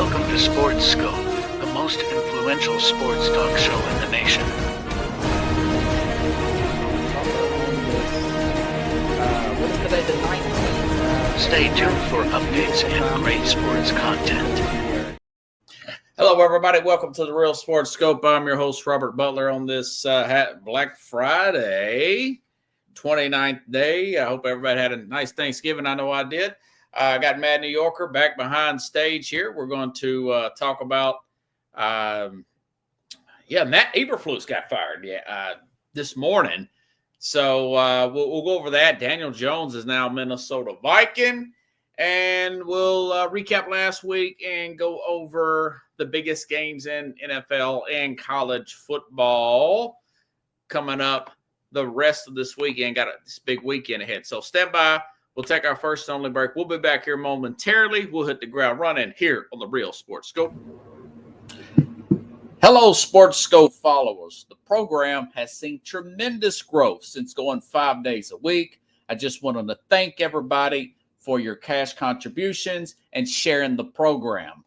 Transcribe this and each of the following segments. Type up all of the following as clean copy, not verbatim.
Welcome to Sports Scope, the most influential sports talk show in the nation. What is today, the 19th? Stay tuned for updates and great sports content. Hello, everybody. Welcome to the Real Sports Scope. I'm your host, Robert Butler, on this Black Friday, 29th day. I hope everybody had a nice Thanksgiving. I know I did. I got Mad New Yorker back behind stage here. We're going to talk about, Matt Eberflus got fired this morning. So we'll go over that. Daniel Jones is now Minnesota Viking. And we'll recap last week and go over the biggest games in NFL and college football coming up the rest of this weekend. Got this big weekend ahead. So stand by. We'll take our first and only break. We'll be back here momentarily. We'll hit the ground running here on the Real Sports Scope. Hello, Sports Scope followers. The program has seen tremendous growth since going 5 days a week. I just wanted to thank everybody for your cash contributions and sharing the program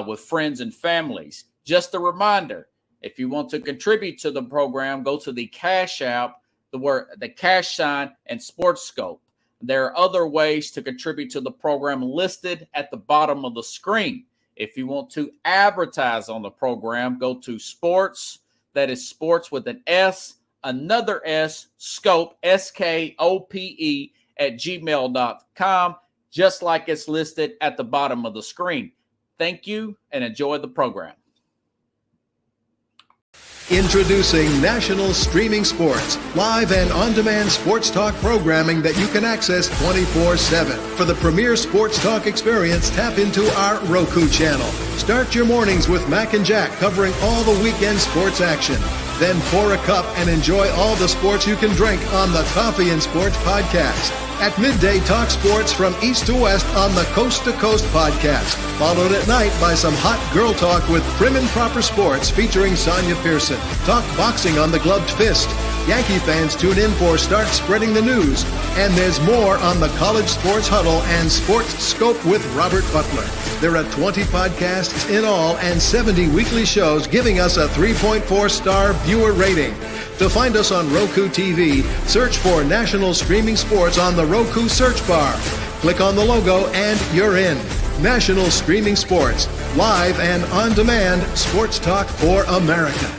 with friends and families. Just a reminder, if you want to contribute to the program, go to the Cash App, the cash sign, and Sports Scope. There are other ways to contribute to the program listed at the bottom of the screen. If you want to advertise on the program, go to sports, that is sports with an S, another S, scope, SKOPE, at gmail.com, just like it's listed at the bottom of the screen. Thank you and enjoy the program. Introducing National Streaming Sports, live and on-demand sports talk programming that you can access 24/7. For the premier sports talk experience, tap into our Roku channel. Start your mornings with Mac and Jack covering all the weekend sports action. Then pour a cup and enjoy all the sports you can drink on the Coffee and Sports podcast. At midday, talk sports from east to west on the Coast to Coast podcast. Followed at night by some hot girl talk with Prim and Proper Sports featuring Sonia Pearson. Talk boxing on the Gloved Fist. Yankee fans tune in for Start Spreading the News. And there's more on the College Sports Huddle and Sports Scope with Robert Butler. There are 20 podcasts in all and 70 weekly shows, giving us a 3.4-star viewer rating. To find us on Roku TV, search for National Streaming Sports on the Roku search bar. Click on the logo and you're in. National Streaming Sports, live and on-demand sports talk for America.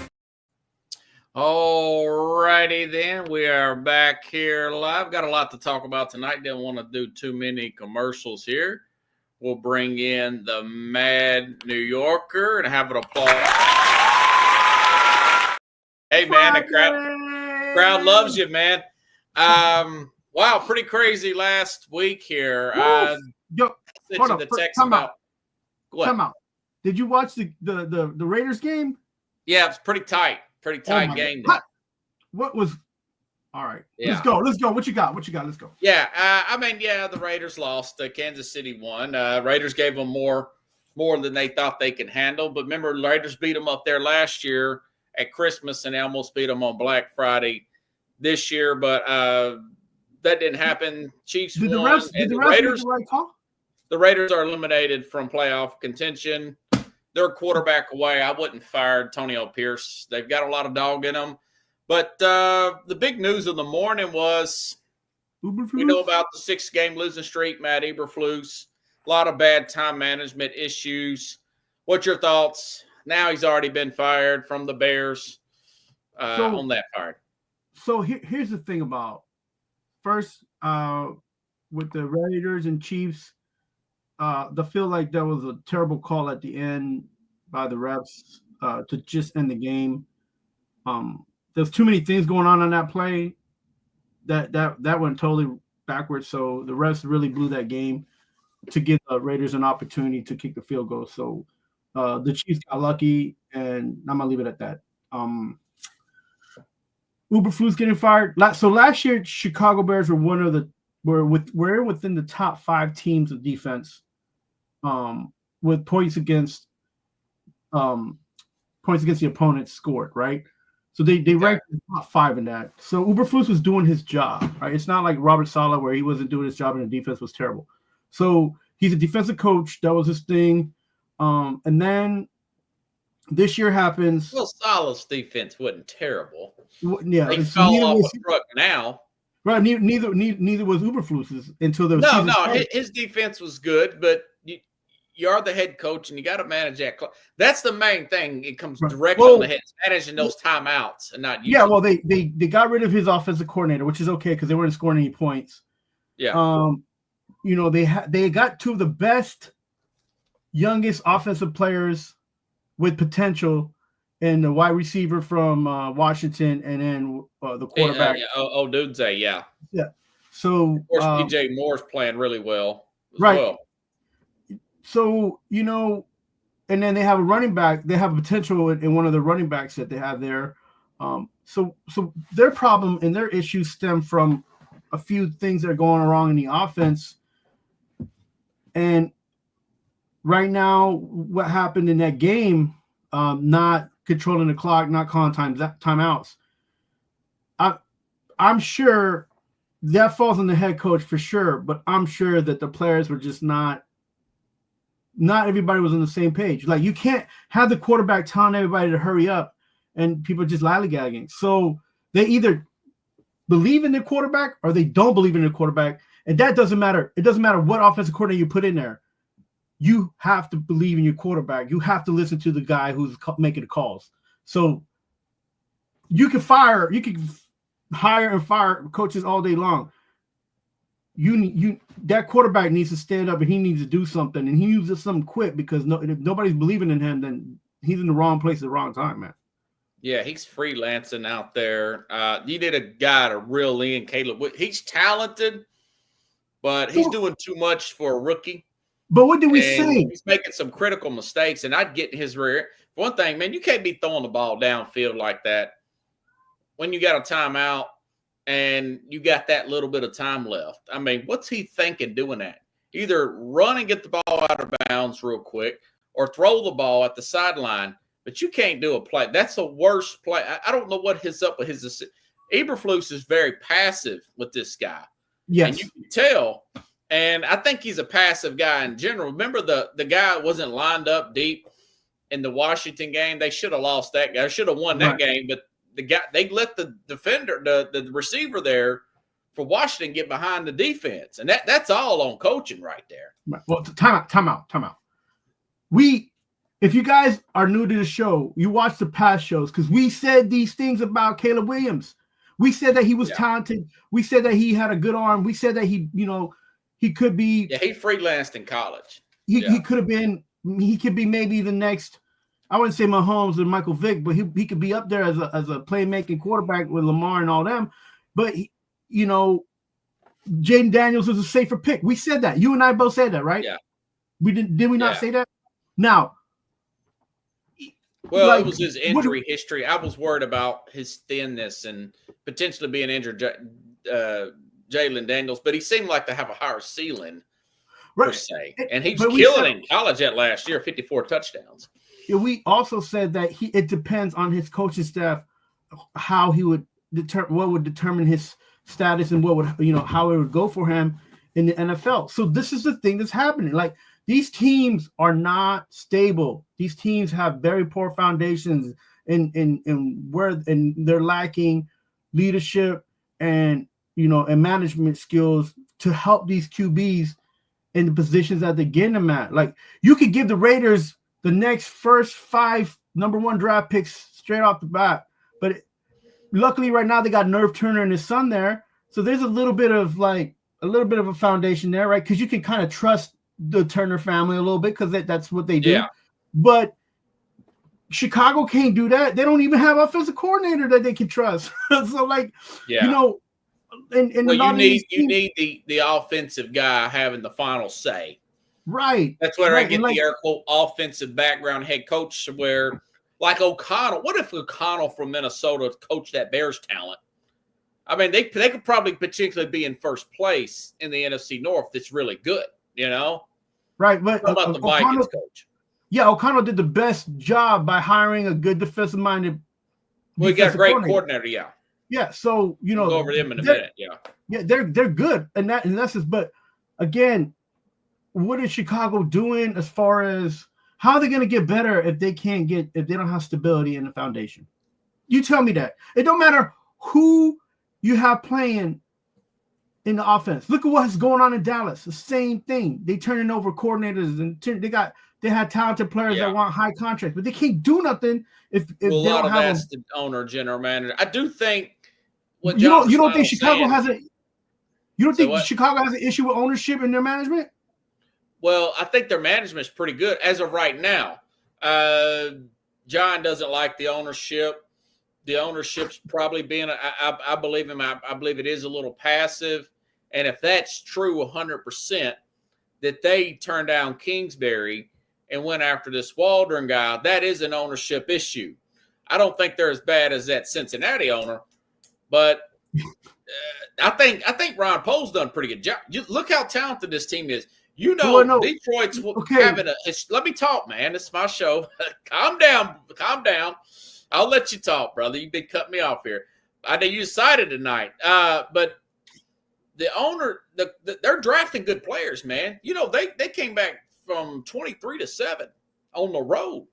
All righty then, we are back here live. Got a lot to talk about tonight. Didn't want to do too many commercials here. We'll bring in the Mad New Yorker and have an applause. Hey, man, the crowd loves you, man. Wow, pretty crazy last week here. Yo, hold on. Come out. Did you watch the Raiders game? Yeah, it's pretty tight. Pretty tight game. What was – all right. Yeah. Let's go. What you got? Let's go. Yeah, the Raiders lost. Kansas City won. Raiders gave them more than they thought they could handle. But remember, the Raiders beat them up there last year at Christmas, and they almost beat them on Black Friday this year. But that didn't happen. Chiefs won. Did the refs make the right call? The Raiders are eliminated from playoff contention. They're a quarterback away. I wouldn't fire Antonio Pierce. They've got a lot of dog in them. But the big news of the morning was we know about the 6-game losing streak, Matt Eberflus. A lot of bad time management issues. What's your thoughts? Now he's already been fired from the Bears on that part. So here's the thing about first with the Raiders and Chiefs. I feel like that was a terrible call at the end by the refs to just end the game. There's too many things going on that play that went totally backwards. So the refs really blew that game to give the Raiders an opportunity to kick the field goal. So the Chiefs got lucky, and I'm gonna leave it at that. Eberflus getting fired. So last year, Chicago Bears were within the top 5 teams of defense, with points against the opponent scored, right? So they ranked in the top 5 in that. So Eberflus was doing his job, right? It's not like Robert Saleh where he wasn't doing his job and the defense was terrible. So he's a defensive coach. That was his thing. And then this year happens. Well, Saleh's defense wasn't terrible. Yeah, They fell off a truck now. Right, neither was Eberflus's until the season started. His defense was good, but you are the head coach and you got to manage that. That's the main thing. It comes directly on the head, managing those timeouts and not using. Yeah, well, they got rid of his offensive coordinator, which is okay because they weren't scoring any points. Yeah. They got two of the best, youngest offensive players with potential, and the wide receiver from Washington, and then the quarterback. Odunze, yeah. Yeah. So of course, DJ Moore's playing really well. Right. Well. So, and then they have a running back. They have a potential in one of the running backs that they have there. So their problem and their issues stem from a few things that are going wrong in the offense. And right now, what happened in that game, not controlling the clock, not calling timeouts. I'm sure that falls on the head coach for sure, but I'm sure that the players were just not everybody was on the same page. Like, you can't have the quarterback telling everybody to hurry up and people just lollygagging. So they either believe in their quarterback or they don't believe in their quarterback. And that doesn't matter. It doesn't matter what offensive coordinator you put in there. You have to believe in your quarterback. You have to listen to the guy who's making the calls. So you can hire and fire coaches all day long. That quarterback needs to stand up and he needs to do something, and he needs to do something quick because if nobody's believing in him, then he's in the wrong place at the wrong time, man. Yeah, he's freelancing out there. You did a guy to reel in Caleb. He's talented, but he's doing too much for a rookie. But what did we say? He's making some critical mistakes, and I'd get in his rear. For one thing, man, you can't be throwing the ball downfield like that when you got a timeout and you got that little bit of time left. I mean, what's he thinking doing that? Either run and get the ball out of bounds real quick or throw the ball at the sideline, but you can't do a play. That's the worst play. I don't know what his up with his – Eberflus is very passive with this guy. Yes. And you can tell – and I think he's a passive guy in general. Remember the guy wasn't lined up deep in the Washington game? They should have lost that guy. Should have won that game, but they let the defender, the receiver there for Washington get behind the defense. And that's all on coaching right there. Right. Well, time out. If you guys are new to the show, you watch the past shows because we said these things about Caleb Williams. We said that he was talented. We said that he had a good arm. We said that he could be. Yeah, he freelanced in college. He could have been. He could be maybe the next. I wouldn't say Mahomes or Michael Vick, but he could be up there as a playmaking quarterback with Lamar and all them. But Jaden Daniels was a safer pick. We said that. You and I both said that, right? Yeah. We did we not say that? Now. Well, it was his injury history. I was worried about his thinness and potentially being injured. Jalen Daniels, but he seemed like to have a higher ceiling per se. And he was killing in college that last year, 54 touchdowns. We also said that it depends on his coaching staff, how he would what would determine his status and what would, how it would go for him in the NFL. So this is the thing that's happening. Like, these teams are not stable. These teams have very poor foundations and they're lacking leadership and management skills to help these QBs in the positions that they get them at. Like, you could give the Raiders the next first 5 number 1 draft picks straight off the bat, but luckily right now they got Nerve Turner and his son there, so there's a little bit of a foundation there, right? Because you can kind of trust the Turner family a little bit because that's what they do. Yeah. But Chicago can't do that. They don't even have an offensive coordinator that they can trust. So, you need the offensive guy having the final say. Right. That's where I get the air quote offensive background head coach where, like O'Connell, what if O'Connell from Minnesota coached that Bears talent? I mean, they could probably particularly be in first place in the NFC North. That's really good, Right. But what about the Vikings coach? Yeah, O'Connell did the best job by hiring a good defensive-minded. Well, he got a great coordinator, yeah. Yeah, so we'll go over them in a minute. Yeah, they're good, and that's just. But again, what is Chicago doing as far as How are they going to get better if they don't have stability in the foundation? You tell me that. It don't matter who you have playing in the offense. Look at what's going on in Dallas. The same thing. They turning over coordinators and they had talented players that want high contracts, but they can't do nothing if they don't have that's the owner, general manager. I do think what you don't think Chicago has a you don't think Chicago has an issue with ownership and their management? Well, I think their management is pretty good as of right now. John doesn't like the ownership. The ownership's probably being, I believe him. I believe it is a little passive. And if that's true 100%, that they turned down Kingsbury and went after this Waldron guy, that is an ownership issue. I don't think they're as bad as that Cincinnati owner, but I think Ron Pohl's done a pretty good job. Look how talented this team is. Detroit's having let me talk, man. It's my show. Calm down. I'll let you talk, brother. You've been cutting me off here. I know you decided tonight. But the owner, they're drafting good players, man. They came back from 23-7 on the road.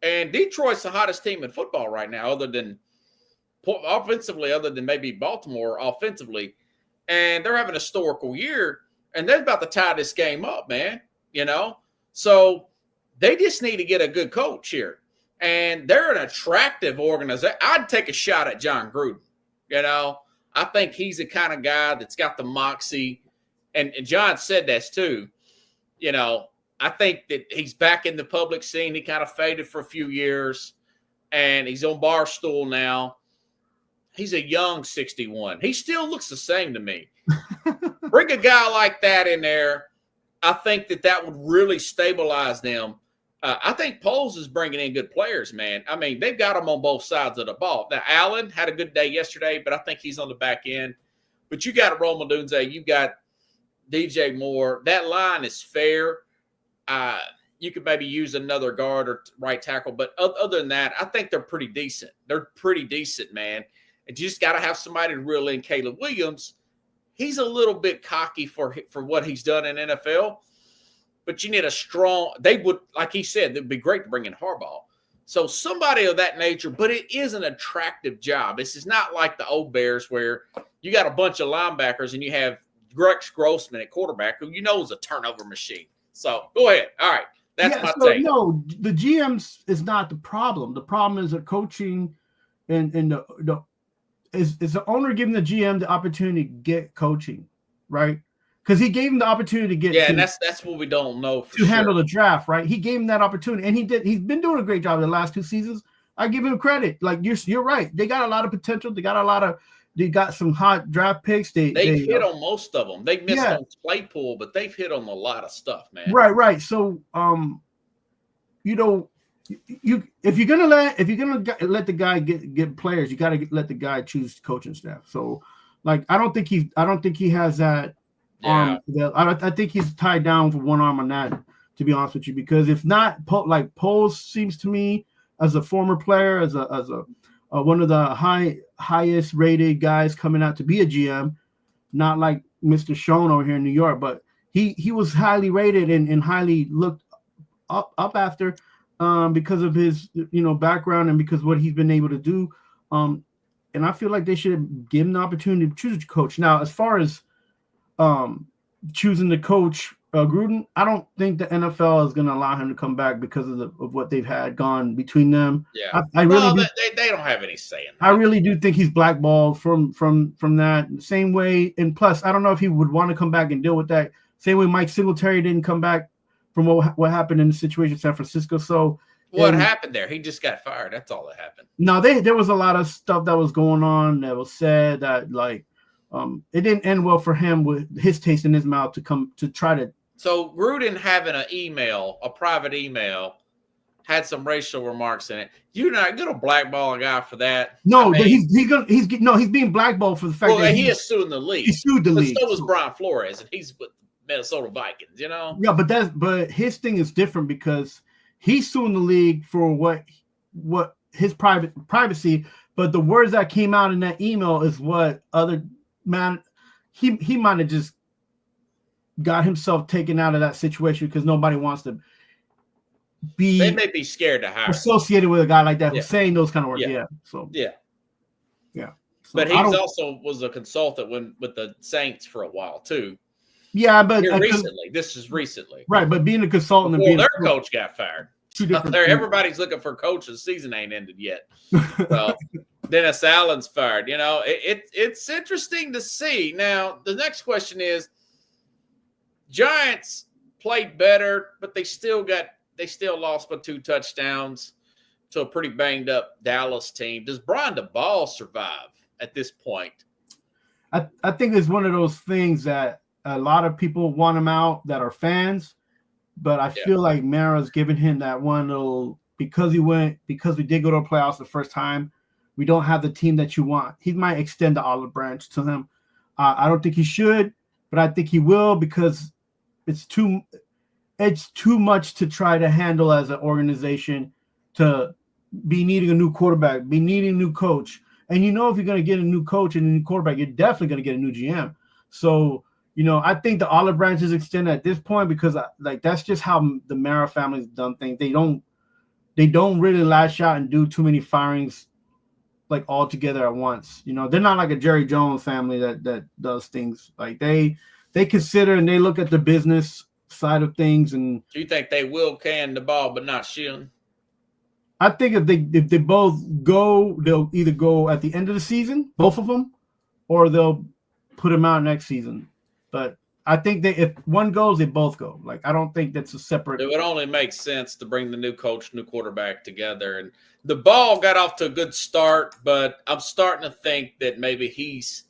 And Detroit's the hottest team in football right now, other than maybe Baltimore offensively. And they're having a historical year. And they're about to tie this game up, man. So they just need to get a good coach here. And they're an attractive organization. I'd take a shot at John Gruden. I think he's the kind of guy that's got the moxie. And John said this too. I think that he's back in the public scene. He kind of faded for a few years. And he's on Barstool now. He's a young 61. He still looks the same to me. Bring a guy like that in there. I think that would really stabilize them. I think Poles is bringing in good players, man. I mean, they've got them on both sides of the ball. Now, Allen had a good day yesterday, but I think he's on the back end. But you got Rome Odunze, you got DJ Moore. That line is fair. You could maybe use another guard or right tackle, but other than that, I think they're pretty decent. They're pretty decent, man. And you just got to have somebody to reel in Caleb Williams. He's a little bit cocky for what he's done in NFL. But you need they would, like he said, it would be great to bring in Harbaugh. So somebody of that nature, but it is an attractive job. This is not like the old Bears where you got a bunch of linebackers and you have Rex Grossman at quarterback, who is a turnover machine. So go ahead. All right. That's my take. No, the GMs is not the problem. The problem is the coaching and is the owner giving the GM the opportunity to get coaching, right? Because he gave him the opportunity to get and that's what we don't know handle the draft, right? He gave him that opportunity, and he did. He's been doing a great job in the last 2 seasons. I give him credit. Like you're right. They got a lot of potential. They got some hot draft picks. They hit on most of them. They missed on Claypool, but they've hit on a lot of stuff, man. Right. So if you're gonna let the guy get players, you got to let the guy choose coaching staff. So I don't think he has that. I think he's tied down for one arm on that, to be honest with you, because if not, like Poles seems to me as a former player, as a one of the highest rated guys coming out to be a GM, not like Mr. Schoen over here in New York, but he was highly rated and highly looked up after because of his background and because what he's been able to do. And I feel like they should give him the opportunity to choose a coach. Now, as far as choosing the coach, Gruden, I don't think the NFL is going to allow him to come back because of what they've had gone between them. Yeah, they don't have any say in that. I really do think he's blackballed from that same way. And plus, I don't know if he would want to come back and deal with that same way Mike Singletary didn't come back from what happened in the situation in San Francisco. So what happened there? He just got fired. That's all that happened. No, there was a lot of stuff that was going on that was said that it didn't end well for him with his taste in his mouth to try to. So Gruden having a private email, had some racial remarks in it. You're not going to blackball a guy for that. No, he's being blackballed for the fact that he is suing the league. He sued the league. So was Brian Flores, and he's with Minnesota Vikings. Yeah, but his thing is different because he's suing the league for what his privacy. But the words that came out in that email is what he might have just got himself taken out of that situation because nobody wants to They be may be scared to hire. associated with a guy like that Yeah. who's saying those kind of words. Yeah. Yeah. So Yeah. yeah. So But I he's don't- also was a consultant with the Saints for a while too. yeah, but Here recently, this is recently. right, but being a consultant and Before being their coach got fired. two different There, things. everybody's looking for a coach. The season ain't ended yet. So Dennis Allen's fired. You know, it's interesting to see. Now, the next question is: Giants played better, but they still lost by 2 touchdowns to a pretty banged up Dallas team. Does Brian DeBall survive at this point? I think it's one of those things that a lot of people want him out that are fans, but I feel like Mara's giving him that one little because we did go to the playoffs the first time. We don't have the team that you want. He might extend the olive branch to him. I don't think he should, but I think he will because it's too much to try to handle as an organization to be needing a new quarterback, be needing a new coach. And if you're going to get a new coach and a new quarterback, you're definitely going to get a new GM. So, I think the olive branch is extended at this point because that's just how the Mara family's done things. They don't really lash out and do too many firings like all together at once. They're not like a Jerry Jones family that does things like they consider and they look at the business side of things. And Do you think they will can the ball but not Sheehan? I think if they both go, they'll either go at the end of the season, both of them, or they'll put them out next season. But I think if one goes, they both go. Like I don't think that's a separate. It would only make sense to bring the new coach, new quarterback together. And the ball got off to a good start, but I'm starting to think that maybe he's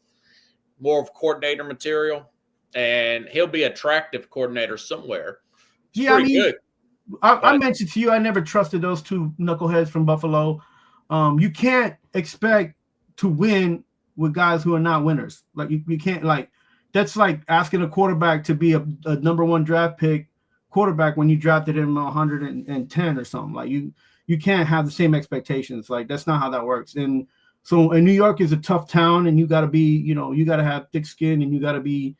more of coordinator material, and he'll be attractive coordinator somewhere. It's pretty good. I mentioned to you, I never trusted those two knuckleheads from Buffalo. You can't expect to win with guys who are not winners. Like you can't that's like asking a quarterback to be a number 1 draft pick quarterback when you drafted him 110 or something. Like you can't have the same expectations. Like that's not how that works. And so, New York is a tough town, and you got to be, you got to have thick skin, and you got to be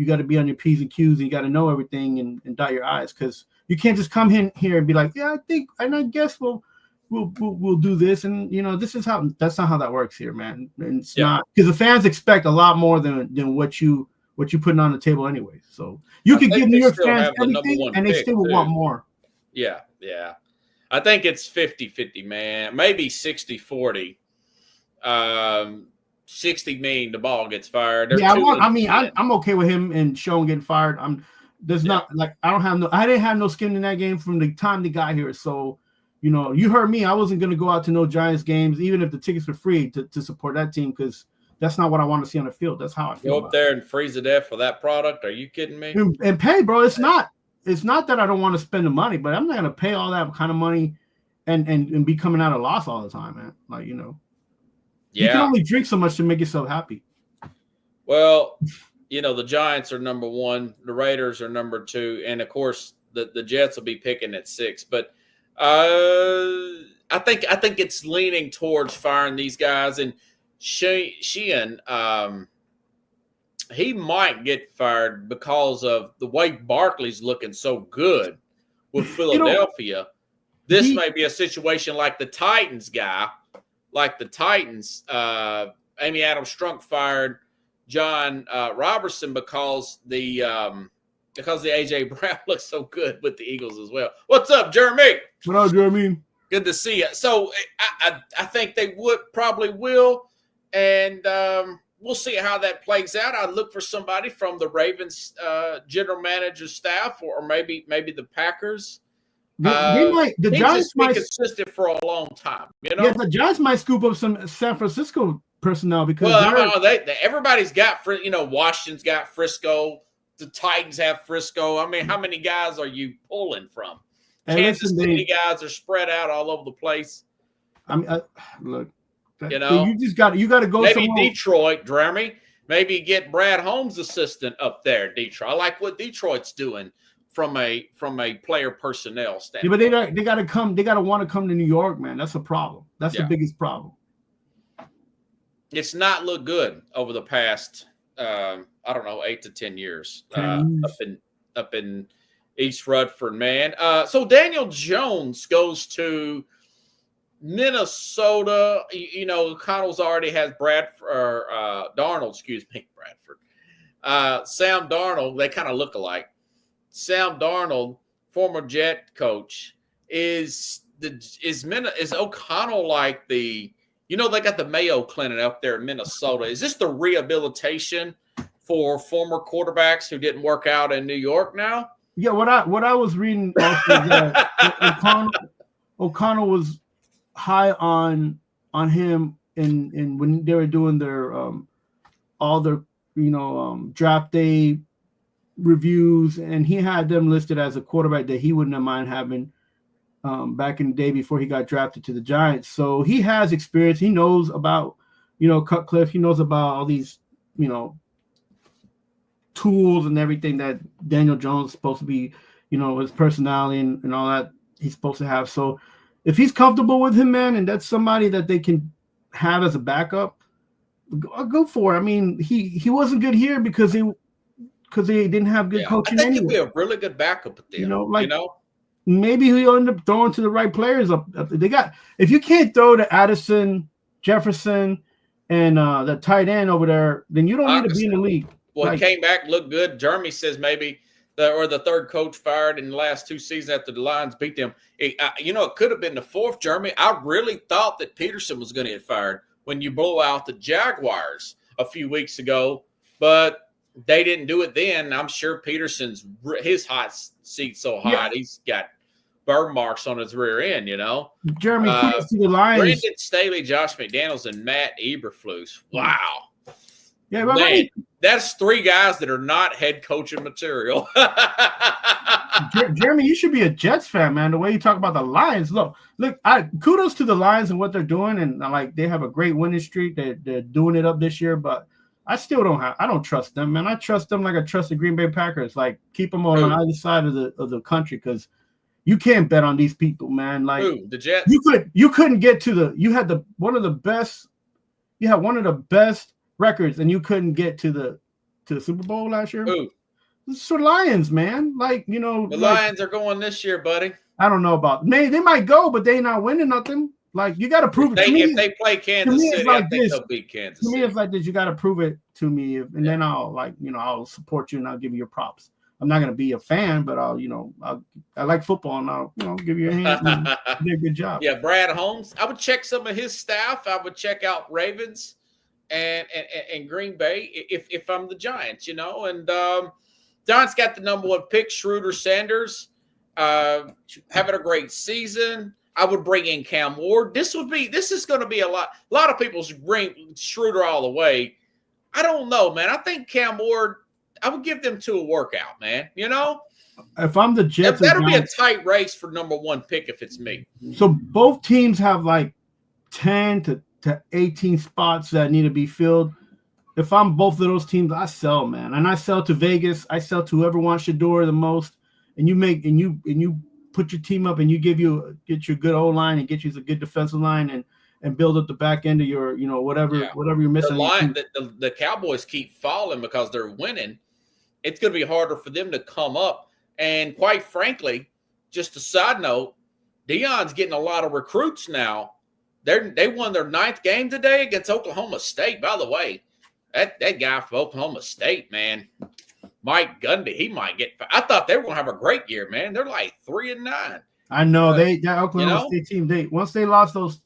on your P's and Q's, and you got to know everything and dot your I's because you can't just come in here and be like, yeah, I think, and I guess we'll do this, and that's not how that works here, man. And it's not because the fans expect a lot more than what you putting on the table anyway. So you could give New York fans everything, and they still would want more. Yeah. I think it's 50-50, man. Maybe 60-40. 60 mean the ball gets fired. I'm okay with him and Schoen getting fired. I didn't have no skin in that game from the time they got here. So, you heard me. I wasn't going to go out to no Giants games, even if the tickets were free to support that team because that's not what I want to see on the field. That's how I feel. Go up there and freeze to death for that product. Are you kidding me? And pay, bro. It's not that I don't want to spend the money, but I'm not going to pay all that kind of money and be coming out of loss all the time, man. Like, you can only drink so much to make yourself happy. Well, the Giants are number 1, the Raiders are number 2, and of course the Jets will be picking at 6. But I think it's leaning towards firing these guys, and Sheehan, he might get fired because of the way Barkley's looking so good with Philadelphia. This may be a situation like the Titans guy. Like the Titans, Amy Adams Strunk fired John Robertson because the A.J. Brown looks so good with the Eagles as well. What's up, Jeremy? What up, Jeremy? Good to see you. So I think they probably will, and we'll see how that plays out. I look for somebody from the Ravens general manager staff, or maybe the Packers. The Giants might be consistent for a long time. Yeah, the Giants might scoop up some San Francisco personnel because everybody's got Washington's got Frisco. The Titans have Frisco. I mean, how many guys are you pulling from? Kansas City guys are spread out all over the place. I mean, look, you got to go. Maybe somewhere. Detroit, Jeremy. Maybe get Brad Holmes' assistant up there. Detroit. I like what Detroit's doing. From a player personnel standpoint. Yeah, but they got to come. They got to want to come to New York, man. That's a problem. That's the biggest problem. It's not looked good over the past, 8 to 10 years. Up in East Rutherford, man. So Daniel Jones goes to Minnesota. You know, Connell's already has Darnold, excuse me, Bradford. Sam Darnold, they kind of look alike. Sam Darnold, former Jet coach, is O'Connell like the, you know, they got the Mayo Clinic up there in Minnesota. Is this the rehabilitation for former quarterbacks who didn't work out in New York now? Yeah, what I was reading also is that O'Connell was high on him in when they were doing their all their draft day reviews, and he had them listed as a quarterback that he wouldn't have mind having back in the day before he got drafted to the Giants. So he has experience. He knows about Cutcliffe. He knows about all these tools and everything that Daniel Jones is supposed to be, his personality and all that he's supposed to have. So if he's comfortable with him, man, and that's somebody that they can have as a backup, go for it. I mean, he wasn't good here because they didn't have good coaching. I think anyway. he'd be a really good backup at them. Maybe he'll end up throwing to the right players up. They got, if you can't throw to Addison, Jefferson, and the tight end over there, then you don't need to be in the league. Well, he came back, looked good. Jeremy says maybe the third coach fired in the last 2 seasons after the Lions beat them. It could have been the fourth, Jeremy. I really thought that Peterson was going to get fired when you blow out the Jaguars a few weeks ago, but they didn't do it then. I'm sure Peterson's his hot seat so hot. Yeah. He's got burn marks on his rear end, Jeremy, kudos to the Lions. Brandon Staley, Josh McDaniels, and Matt Eberflus. Wow. Yeah, man, that's 3 guys that are not head coaching material. Jeremy, you should be a Jets fan, man. The way you talk about the Lions. Look, kudos to the Lions and what they're doing, and they have a great winning streak. They're doing it up this year, but I still don't trust them, man. I trust them like I trust the Green Bay Packers. Like, keep them on either side of the country, because you can't bet on these people, man. Like, the Jets. You couldn't get to you had one of the best records, and you couldn't get to the Super Bowl last year. It's for Lions, man. The Lions are going this year, buddy. I don't know about they might go, but they not winning nothing. Like, you got to prove it. If they play Kansas City, I think they'll beat Kansas City. To me, it's like this. You got to prove it to me, and then I'll support you and I'll give you your props. I'm not going to be a fan, but I like football, and I'll give you a hand. You did a good job. Yeah, Brad Holmes. I would check some of his staff. I would check out Ravens and Green Bay if I'm the Giants, and Giants got the number 1 pick, Schroeder Sanders, having a great season. I would bring in Cam Ward. This is going to be a lot of people's bring Schroeder all the way. I don't know, man. I think Cam Ward, I would give them 2 a workout, man. If I'm the Jets, that'll be a tight race for number 1 pick if it's me. So both teams have 10 to 18 spots that need to be filled. If I'm both of those teams, I sell, man. And I sell to Vegas. I sell to whoever wants Shedeur the most. And you put your team up, and you get your good O-line and get you a good defensive line and build up the back end of your, whatever you're missing. The Cowboys keep falling because they're winning. It's going to be harder for them to come up. And quite frankly, just a side note, Deion's getting a lot of recruits now. They won their 9th game today against Oklahoma State. By the way, that guy from Oklahoma State, man, Mike Gundy, he might get. I thought they were going to have a great year, man. They're 3-9. I know that Oklahoma State team. Once they lost those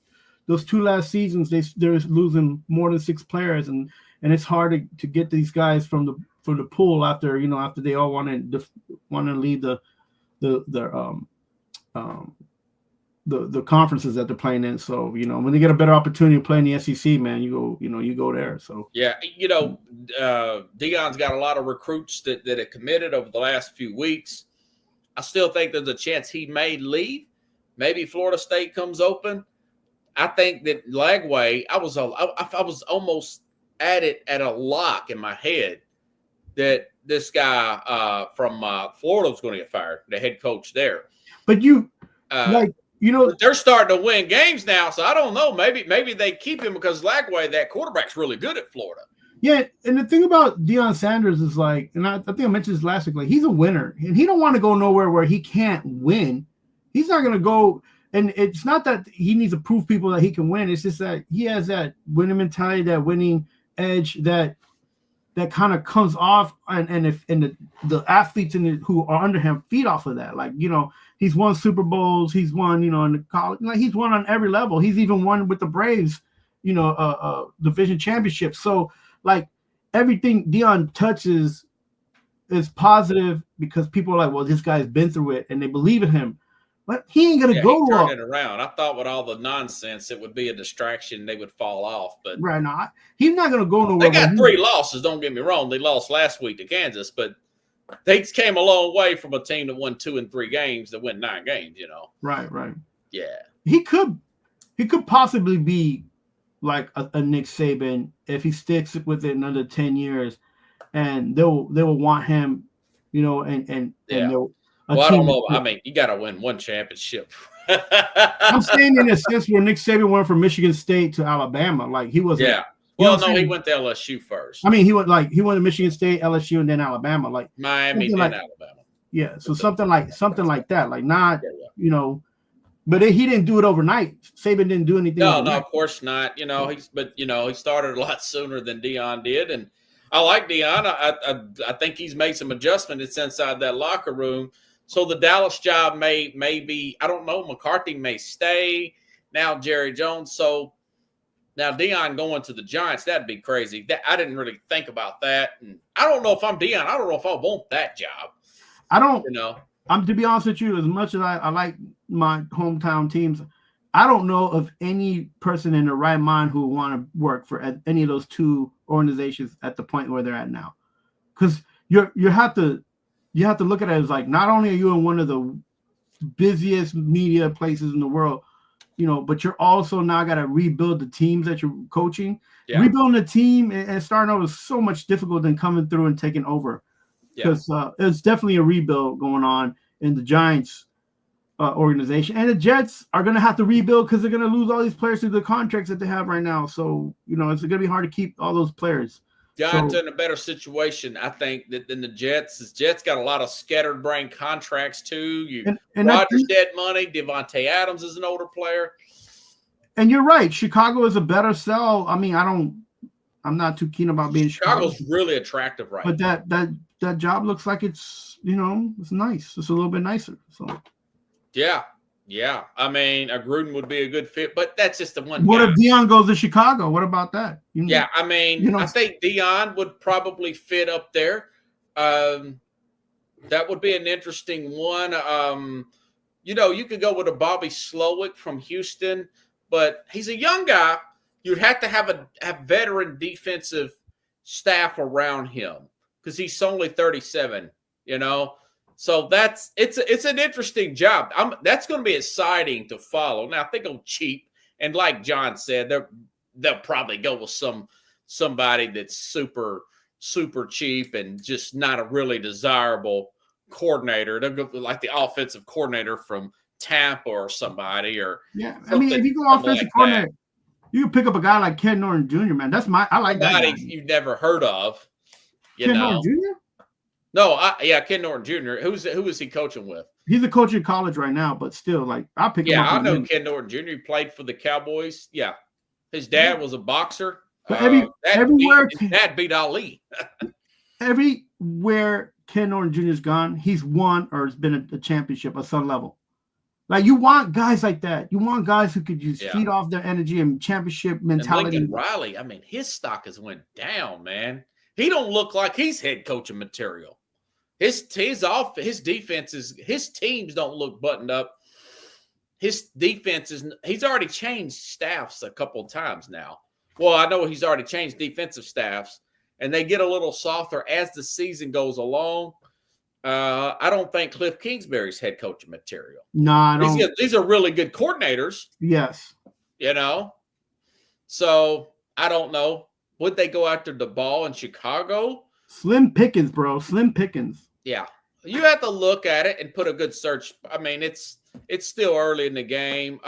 2 last seasons, they're losing more than 6 players, and it's hard to get these guys from the pool after they all want to leave the conferences that they're playing in. So, when they get a better opportunity to play in the SEC, man, you go there. So, yeah, Deion's got a lot of recruits that have committed over the last few weeks. I still think there's a chance he may leave. Maybe Florida State comes open. I think that Lagway, I was almost at a lock in my head that this guy from Florida was going to get fired, the head coach there. But they're starting to win games now, so I don't know. Maybe they keep him because Lagway, that quarterback's really good at Florida. Yeah, and the thing about Deion Sanders is like, and I think I mentioned this last week, like he's a winner, and he don't want to go nowhere where he can't win. He's not going to go, and it's not that he needs to prove people that he can win. It's just that he has that winning mentality, that winning edge that kind of comes off, and the athletes who are under him feed off of that. Like, you know, he's won Super Bowls, he's won, you know, in the college, like he's won on every level. He's even won with the Braves, you know, division championship. So like everything Deion touches is positive because people are like, well, this guy's been through it and they believe in him. But he ain't gonna go he turned up. it around. I thought with all the nonsense, it would be a distraction. They would fall off, but Right now, he's not gonna go nowhere. they got 3 losses. Don't get me wrong; they lost last week to Kansas, but they came a long way from a team that won 2 and 3 games that win 9 games. You know, Right. yeah. He could possibly be like a Nick Saban if he sticks with it another 10 years, and they will want him, you know, and they'll. Well, I don't know. I mean, you got to win 1 championship. I'm saying in a sense where Nick Saban went from Michigan State to Alabama, like he was. Yeah. Well, no, he went to LSU first. I mean, he went to Michigan State, LSU, and then Alabama, like Miami, then Alabama. Yeah, so something like that, like not, you know, but he didn't do it overnight. Saban didn't do anything. No, of course not. You know, he started a lot sooner than Deion did, and I like Deion. I think he's made some adjustments inside that locker room. So the Dallas job may be, I don't know, McCarthy may stay. Now Jerry Jones. So now Deion going to the Giants, that'd be crazy. I didn't really think about that. And I don't know if I'm Deion. I don't know if I want that job. I don't, you know. I'm to be honest with you, as much as I like my hometown teams, I don't know of any person in the right mind who would want to work for any of those 2 organizations at the point where they're at now. Because you have to look at it as like, not only are you in one of the busiest media places in the world, you know, but you're also now got to rebuild the teams that you're coaching. Yeah. Rebuilding a team and starting over is so much difficult than coming through and taking over. Because it's definitely a rebuild going on in the Giants organization. And the Jets are going to have to rebuild because they're going to lose all these players through the contracts that they have right now. So, you know, it's going to be hard to keep all those players. Giants in a better situation, I think, than the Jets. The Jets got a lot of scattered brain contracts, too. Rodgers dead money. Devontae Adams is an older player. And you're right. Chicago is a better sell. I mean, I'm not too keen about being Chicago's really attractive right now. But that job looks like it's, you know, it's nice. It's a little bit nicer. So yeah. I mean, a Gruden would be a good fit, but that's just the one. What if Deion goes to Chicago? What about that? I mean, you know, I think Deion would probably fit up there. That would be an interesting one. You know, you could go with a Bobby Slowick from Houston, but he's a young guy. You'd have to have a veteran defensive staff around him because he's only 37, you know. So it's an interesting job. That's going to be exciting to follow. Now, I think I'm cheap, and like John said, they'll probably go with somebody that's super, super cheap and just not a really desirable coordinator. They'll go like the offensive coordinator from Tampa or somebody. Or I mean, if you go offensive coordinator, you can pick up a guy like Ken Norton Jr. Man, I like that guy. You've never heard of. Ken Norton Jr.? No, Ken Norton Jr. Who is he coaching with? He's a coach in college right now, but still, like, I'll pick him up. Yeah, I know Ken Norton Jr. He played for the Cowboys. Yeah. His dad was a boxer. But everywhere his dad beat Ali. Everywhere Ken Norton Jr.'s gone, he's won or has been a championship at some level. Like, you want guys like that. You want guys who could just feed off their energy and championship mentality. And Lincoln Riley, I mean, his stock has went down, man. He don't look like he's head coaching material. His defenses, his teams don't look buttoned up. His defense he's already changed staffs a couple of times now. Well, I know he's already changed defensive staffs, and they get a little softer as the season goes along. I don't think Cliff Kingsbury's head coaching material. No, I don't. These are really good coordinators. Yes. You know? So, I don't know. Would they go after the ball in Chicago? Slim pickings, bro. Slim pickings. Yeah. You have to look at it and put a good search. I mean, it's still early in the game.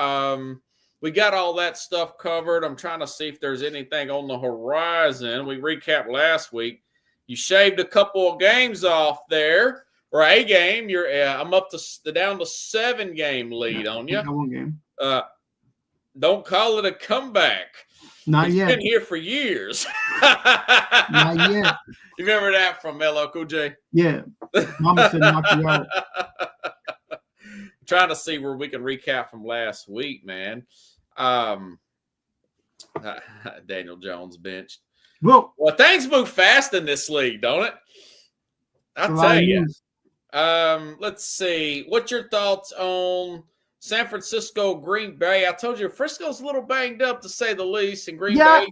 we got all that stuff covered. I'm trying to see if there's anything on the horizon. We recapped last week. You shaved a couple of games off there, or a game. I'm up to down to 7-game lead on you. One game. Don't call it a comeback. Not yet. Been here for years. Not yet. You remember that from LL Cool J? Yeah. Mama said knock you out. Trying to see where we can recap from last week, man. Daniel Jones benched. Well, things move fast in this league, don't it? I'll tell you. Let's see. What's your thoughts on San Francisco, Green Bay? I told you Frisco's a little banged up, to say the least, and Green Bay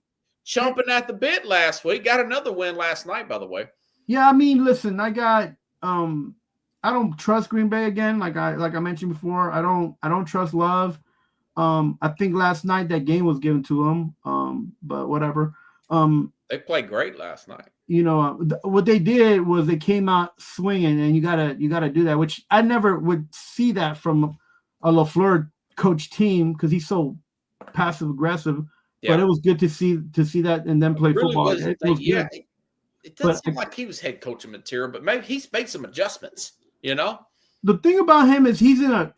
chomping at the bit last week. Got another win last night, by the way. Yeah, I mean, listen, I got I don't trust Green Bay again. Like I mentioned before, I don't trust Love. I think last night that game was given to him. But whatever. They played great last night. You know, what they did was they came out swinging, and you gotta do that, which I never would see that from a LaFleur coach team because he's so passive aggressive. Yeah. But it was good to see that and then play football. It doesn't seem like he was head coaching material, but maybe he's made some adjustments. You know, the thing about him is he's in a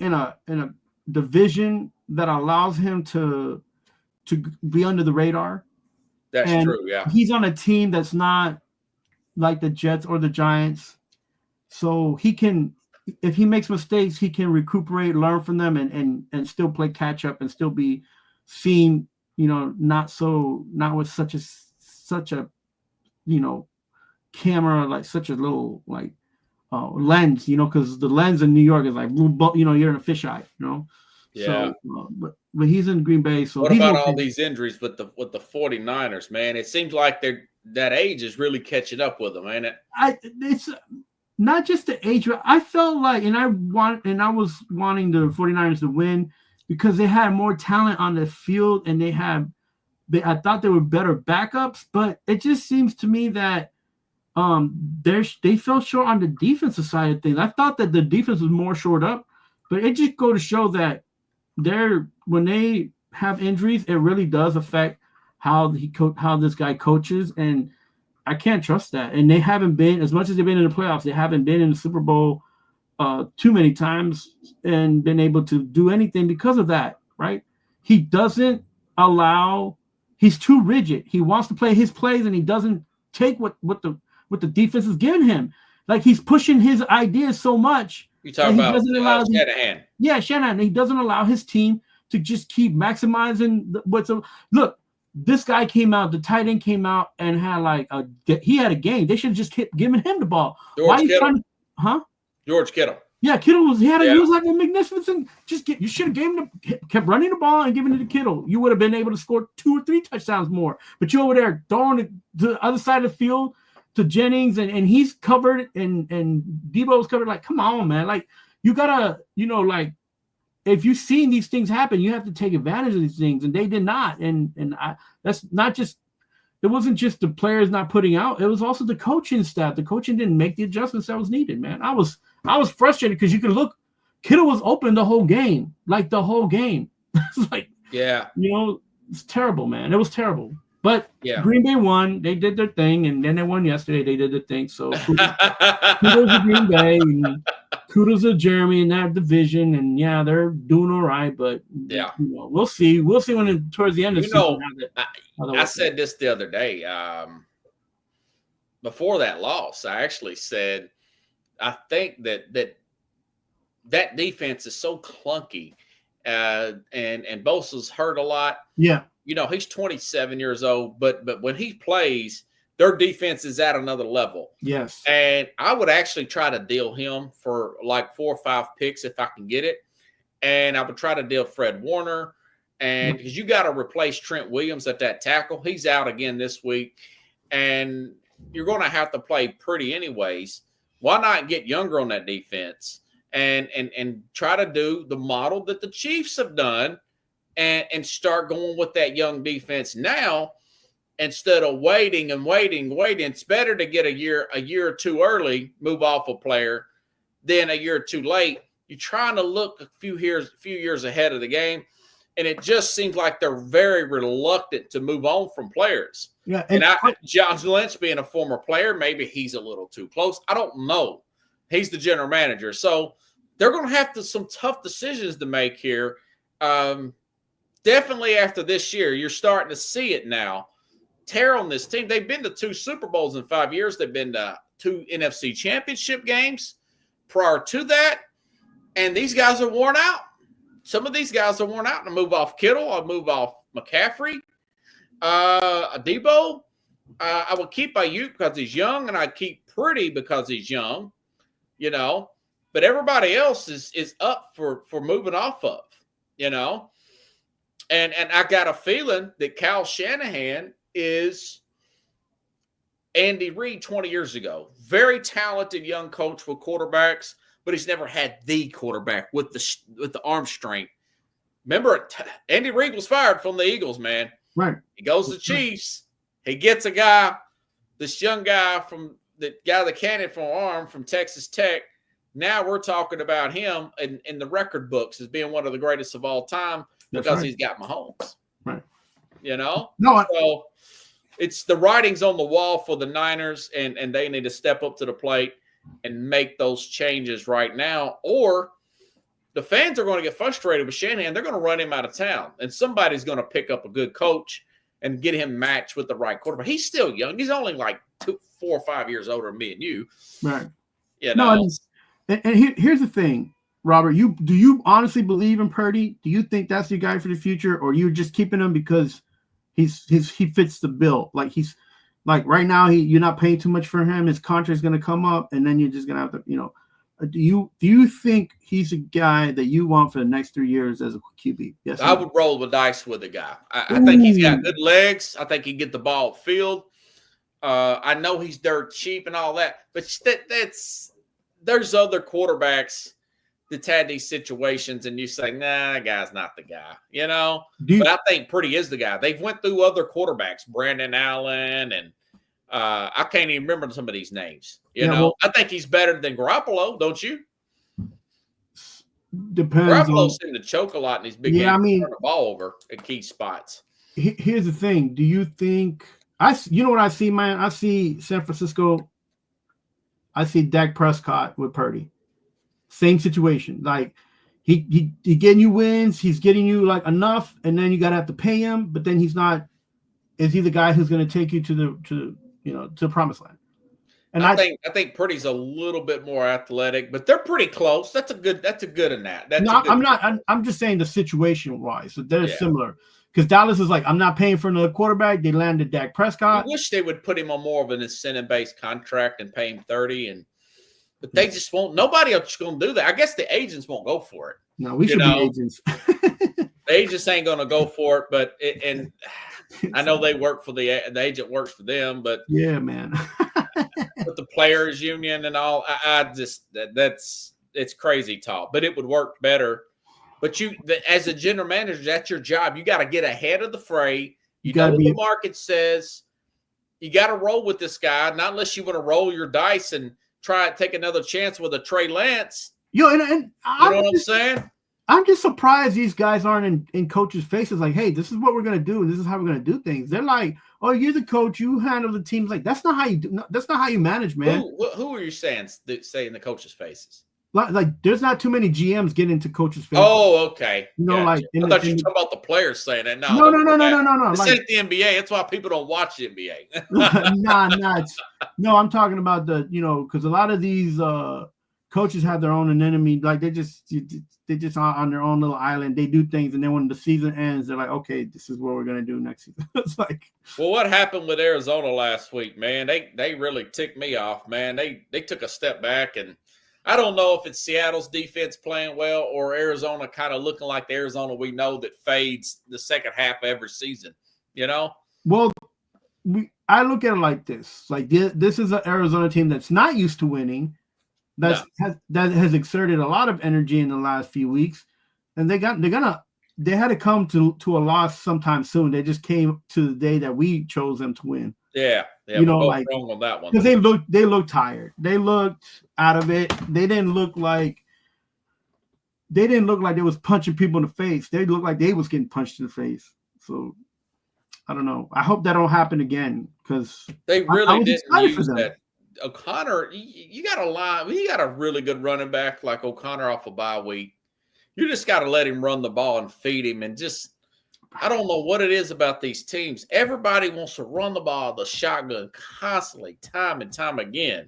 division that allows him to be under the radar. That's true. Yeah, he's on a team that's not like the Jets or the Giants, so he can, if he makes mistakes, he can recuperate, learn from them, and still play catch up and still be seen. You know, not with such a camera, like such a little like lens, because the lens in New York is like, you're in a fisheye, Yeah. So, but he's in Green Bay. So what about all these injuries with the 49ers, man? It seems like that age is really catching up with them, ain't it? It's not just the age. I felt like, and I was wanting the 49ers to win because they had more talent on the field, and I thought they were better backups, but it just seems to me that they fell short on the defensive side of things. I thought that the defense was more shored up, but it just go to show that when they have injuries, it really does affect how this guy coaches, and I can't trust that. And they haven't been, as much as they've been in the playoffs, they haven't been in the Super Bowl too many times and been able to do anything because of that, right? He doesn't allow. He's too rigid. He wants to play his plays, and he doesn't take what the defense is giving him. Like, he's pushing his ideas so much. You talk about Shanahan. Yeah, Shanahan. He doesn't allow his team to just keep maximizing look. This guy came out, the tight end came out and had he had a game. They should have just kept giving him the ball. George Kittle. George Kittle. Yeah, Kittle was like a magnificent. You should have gave him kept running the ball and giving it to Kittle. You would have been able to score 2 or 3 touchdowns more. But you're over there throwing it to the other side of the field to Jennings, and he's covered and Debo's covered. Like, come on, man. Like, you gotta, if you've seen these things happen, you have to take advantage of these things, and they did not. And that's not just. It wasn't just the players not putting out. It was also the coaching staff. The coaching didn't make the adjustments that was needed, man. I was frustrated because you could look. Kittle was open the whole game, like the whole game. It's like, yeah, it's terrible, man. It was terrible. But Green Bay won. They did their thing, and then they won yesterday. They did their thing. So kudos to Green Bay, and kudos to Jeremy in that division. And they're doing all right. But we'll see. We'll see towards the end of the season. I said this the other day. Before that loss, I actually said I think that defense is so clunky, and Bosa's hurt a lot. Yeah. He's 27 years old, but when he plays, their defense is at another level. Yes. And I would actually try to deal him for like 4 or 5 picks if I can get it. And I would try to deal Fred Warner. And because you got to replace Trent Williams at that tackle. He's out again this week. And you're going to have to play Purdy anyways. Why not get younger on that defense and try to do the model that the Chiefs have done and start going with that young defense now instead of waiting. It's better to get a year or two early, move off a player, than a year or two late. You're trying to look a few years ahead of the game. and it just seems like they're very reluctant to move on from players. Yeah, and John Lynch being a former player, maybe he's a little too close. I don't know. He's the general manager, so they're going to have some tough decisions to make here. Definitely after this year, you're starting to see it now. Tear on this team. They've been to 2 Super Bowls in 5 years. They've been to 2 NFC championship games prior to that. And these guys are worn out. Some of these guys are worn out. I move off Kittle. I move off McCaffrey. Debo. I would keep Ayuk because he's young, and I keep Purdy because he's young, you know. But everybody else is up for moving off of, you know. And I got a feeling that Kyle Shanahan is Andy Reid 20 years ago. Very talented young coach for quarterbacks, but he's never had the quarterback with the arm strength. Remember, Andy Reid was fired from the Eagles, man. Right. He goes to the Chiefs. He gets a guy, this young guy the cannon from arm from Texas Tech. Now we're talking about him in the record books as being one of the greatest of all time because he's got Mahomes. Right. You know? No. So it's the writing's on the wall for the Niners, and they need to step up to the plate and make those changes right now, or the fans are going to get frustrated with Shanahan. They're going to run him out of town, and somebody's going to pick up a good coach and get him matched with the right quarterback. He's still young. He's only like 4 or 5 years older than me and you. Right. You know? No, and here's the thing, Robert. Do you honestly believe in Purdy? Do you think that's your guy for the future, or you're just keeping him because he fits the bill? Like he's like right now, you're not paying too much for him. His contract's going to come up, and then you're just going to have to, you know. Do you think he's a guy that you want for the next 3 years as a QB? Yes, I would roll the dice with the guy. I think he's got good legs. I think he can get the ball field. I know he's dirt cheap and all that, but there's other quarterbacks that's had these situations, and you say, nah, that guy's not the guy, you know? But I think Purdy is the guy. They've went through other quarterbacks, Brandon Allen, and I can't even remember some of these names. You know, well, I think he's better than Garoppolo, don't you? Depends. Garoppolo seemed to choke a lot in these big games. Turn the ball over at key spots. Here's the thing. Do you think you know what I see, man? I see San Francisco. I see Dak Prescott with Purdy. Same situation. Like he getting you wins, he's getting you like enough, and then you gotta have to pay him, but then he's not. Is he the guy who's going to take you to the promised land? And I think Purdy's a little bit more athletic, but they're pretty close. That's a good in that. I'm just saying the situation wise. So they're similar. Because Dallas is like, I'm not paying for another quarterback. They landed Dak Prescott. I wish they would put him on more of an incentive-based contract and pay him $30, but they just won't. Nobody else is going to do that. I guess the agents won't go for it. No, we should be agents. The agents ain't going to go for it, but I know they work for the agent works for them, but yeah, man. with the players union and all, I just it's crazy talk. But it would work better. But as a general manager, that's your job. You got to get ahead of the fray. You know what the market says. You got to roll with this guy, not unless you want to roll your dice and try to take another chance with a Trey Lance. And you know what I'm saying? I'm just surprised these guys aren't in coaches' faces like, hey, this is what we're going to do. And this is how we're going to do things. They're like, oh, you're the coach. You handle the teams. Like, that's not how you do. No, that's not how you manage, man. Who are you saying in the coaches' faces? Like there's not too many GMs getting into coaches' faces. Oh, okay. You know, gotcha. I thought you were talking about the players saying that. No. This ain't the NBA. That's why people don't watch the NBA. No, I'm talking about because a lot of these coaches have their own anemone. Like they just on their own little island. They do things, and then when the season ends, they're like, okay, this is what we're gonna do next season. It's like, well, what happened with Arizona last week, man? They really ticked me off, man. They took a step back, and I don't know if it's Seattle's defense playing well or Arizona kind of looking like the Arizona we know that fades the second half of every season. You know? Well, I look at it like this: like this is an Arizona team that's not used to winning. That has exerted a lot of energy in the last few weeks, and they had to come to a loss sometime soon. They just came to the day that we chose them to win. Yeah, like wrong on that one because they looked tired. They looked out of it. They didn't look like they didn't look like they was punching people in the face. They looked like they was getting punched in the face. So I don't know. I hope that don't happen again because they really didn't use that. that. O'Connor, you got a line. You got a really good running back like O'Connor off a bye week. You just got to let him run the ball and feed him. And just, I don't know what it is about these teams. Everybody wants to run the ball, the shotgun constantly, time and time again.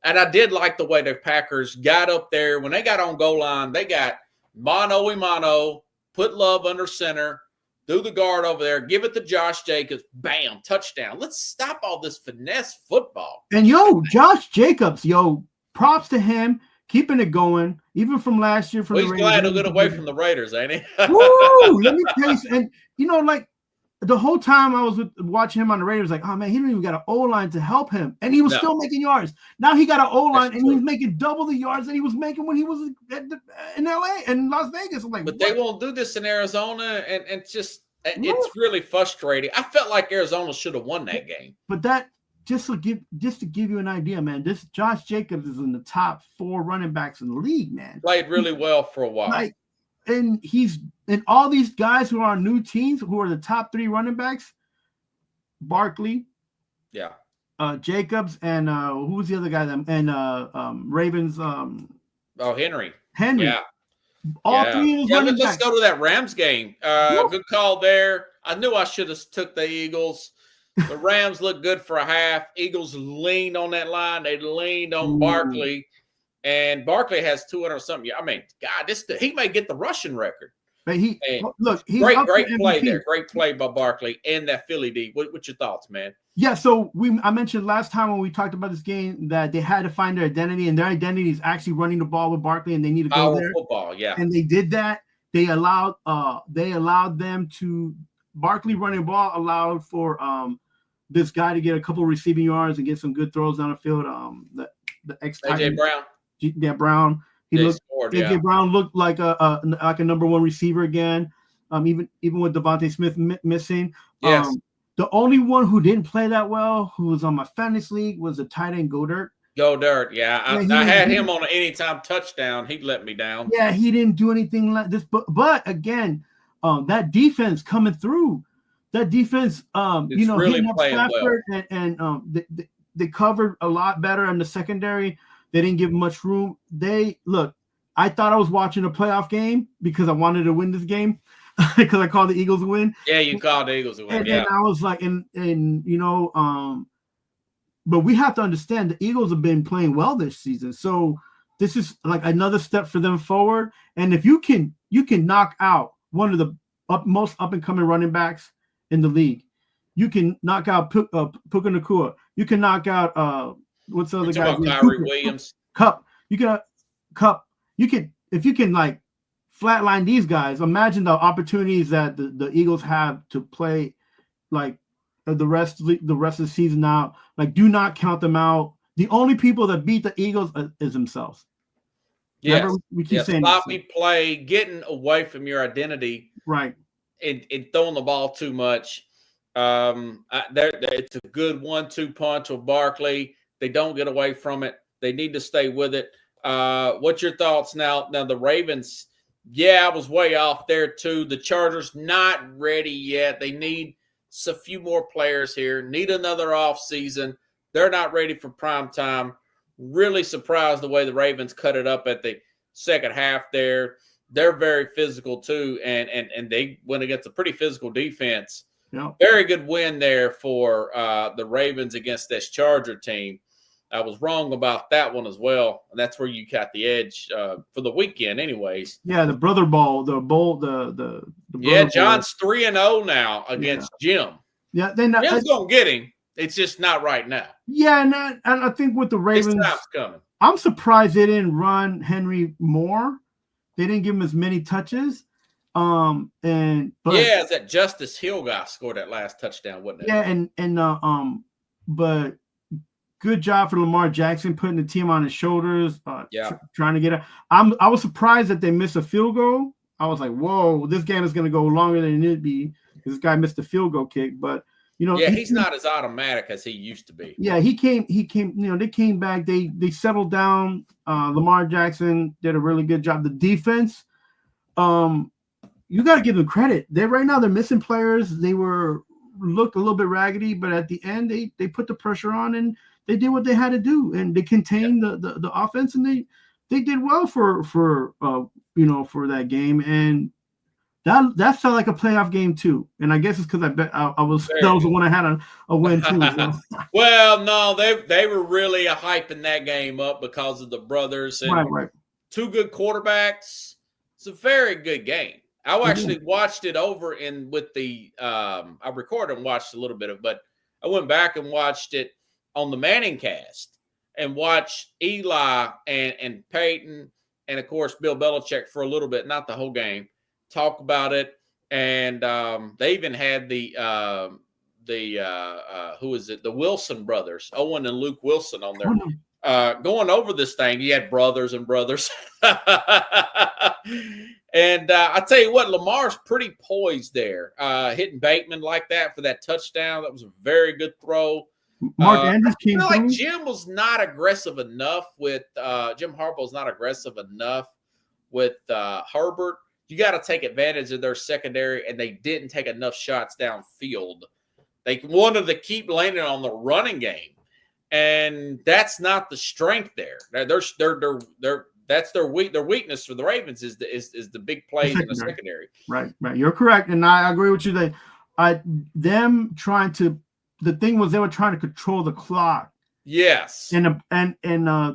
And I did like the way the Packers got up there. When they got on goal line, they got mano-a-mano, put Love under center, do the guard over there, give it to Josh Jacobs, bam, touchdown. Let's stop all this finesse football. And, Josh Jacobs, props to him, keeping it going, even from last year. He's glad to get away from the Raiders, ain't he? Woo! Let me tell you, and, like, the whole time I was watching him on the Raiders, like, oh, man, he didn't even got an O-line to help him. And he was still making yards. Now he got an O-line, and he's making double the yards that he was making when he was in L.A. and Las Vegas. I'm like, but they won't do this in Arizona, and it's really frustrating. I felt like Arizona should have won that game. But that, just to give you an idea, man, this Josh Jacobs is in the top 4 running backs in the league, man. Played really well for a while. Like, and all these guys who are on new teams, who are the top 3 running backs, Barkley, Jacobs, and who was the other guy? And Ravens. Henry. Yeah. All 3 of those running let's backs. go to that Rams game. Good call there. I knew I should have took the Eagles. The Rams looked good for a half. Eagles leaned on that line. They leaned on Barkley. And Barkley has 200-something. I mean, God, he may get the rushing record. But he's great play there. Great play by Barkley and that Philly D. What's your thoughts, man? Yeah, so I mentioned last time when we talked about this game that they had to find their identity, and their identity is actually running the ball with Barkley, and they need to go there. Football, yeah. And they did that. They allowed them to Barkley running the ball allowed for this guy to get a couple of receiving yards and get some good throws down the field. The AJ Brown. Yeah, Brown. AJ Brown looked like a number 1 receiver again. Even with Devontae Smith missing. Yes. The only one who didn't play that well, who was on my fantasy league, was the tight end Goddard. Yeah. I had him on an anytime touchdown. He let me down. Yeah, he didn't do anything like this. But again, that defense coming through. That defense, really playing Stafford well. And they covered a lot better in the secondary. They didn't give much room. I thought I was watching a playoff game because I wanted to win this game. Because I called the Eagles a win. Yeah, you called the Eagles a win. And I was like, but we have to understand the Eagles have been playing well this season. So this is like another step for them forward. And if you can knock out one of the most up and coming running backs in the league, you can knock out Puka Nacua. You can knock out what's the other guy? Kyrie Williams. Cup. If you can like flatline these guys. Imagine the opportunities that the Eagles have to play like the rest of the season out. Like, do not count them out. The only people that beat the Eagles is themselves. Yes. We keep saying sloppy play, getting away from your identity, right, and throwing the ball too much. It's a good 1-2 punch with Barkley. They don't get away from it. They need to stay with it. What's your thoughts now? Now the Ravens. Yeah, I was way off there too. The Chargers not ready yet. They need a few more players here. Need another off season. They're not ready for prime time. Really surprised the way the Ravens cut it up at the second half there. They're very physical too, and they went against a pretty physical defense. Yeah. Very good win there for the Ravens against this Charger team. I was wrong about that one as well. And that's where you got the edge for the weekend anyways. Yeah, the brother ball, the yeah, John's 3-0 now against Jim. Yeah, Jim's going to get him. It's just not right now. Yeah, and I think with the Ravens, this time's coming. I'm surprised they didn't run Henry more. They didn't give him as many touches. But that Justice Hill guy scored that last touchdown, wasn't it? Yeah, but good job for Lamar Jackson putting the team on his shoulders. Trying to get it. I was surprised that they missed a field goal. I was like, whoa, this game is going to go longer than it need be. This guy missed a field goal kick, but he's not as automatic as he used to be. Yeah, he came. They came back. They settled down. Lamar Jackson did a really good job. The defense, you got to give them credit. Right now they're missing players. They looked a little bit raggedy, but at the end they put the pressure on and they did what they had to do, and they contained the offense, and they did well for that game, and that felt like a playoff game too. And I guess it's because I was the one I had a win too. So. Well, no, they were really hyping that game up because of the brothers and right. Two good quarterbacks. It's a very good game. I actually watched it over with the I recorded and watched a little bit of it, but I went back and watched it on the Manning cast and watched Eli and Peyton and of course Bill Belichick for a little bit, not the whole game, talk about it. And they even had the who is it? The Wilson brothers, Owen and Luke Wilson on there going over this thing. You had brothers and brothers. And I tell you what, Lamar's pretty poised there, hitting Bateman like that for that touchdown. That was a very good throw. Mark Andrews came. I feel like Jim was not aggressive enough with Jim Harbaugh's not aggressive enough with Herbert. You got to take advantage of their secondary, and they didn't take enough shots downfield. They wanted to keep landing on the running game, and that's not the strength there. That's their weakness for the Ravens is the big plays in the secondary. Right. You're correct, and I agree with you. The thing was they were trying to control the clock. Yes. And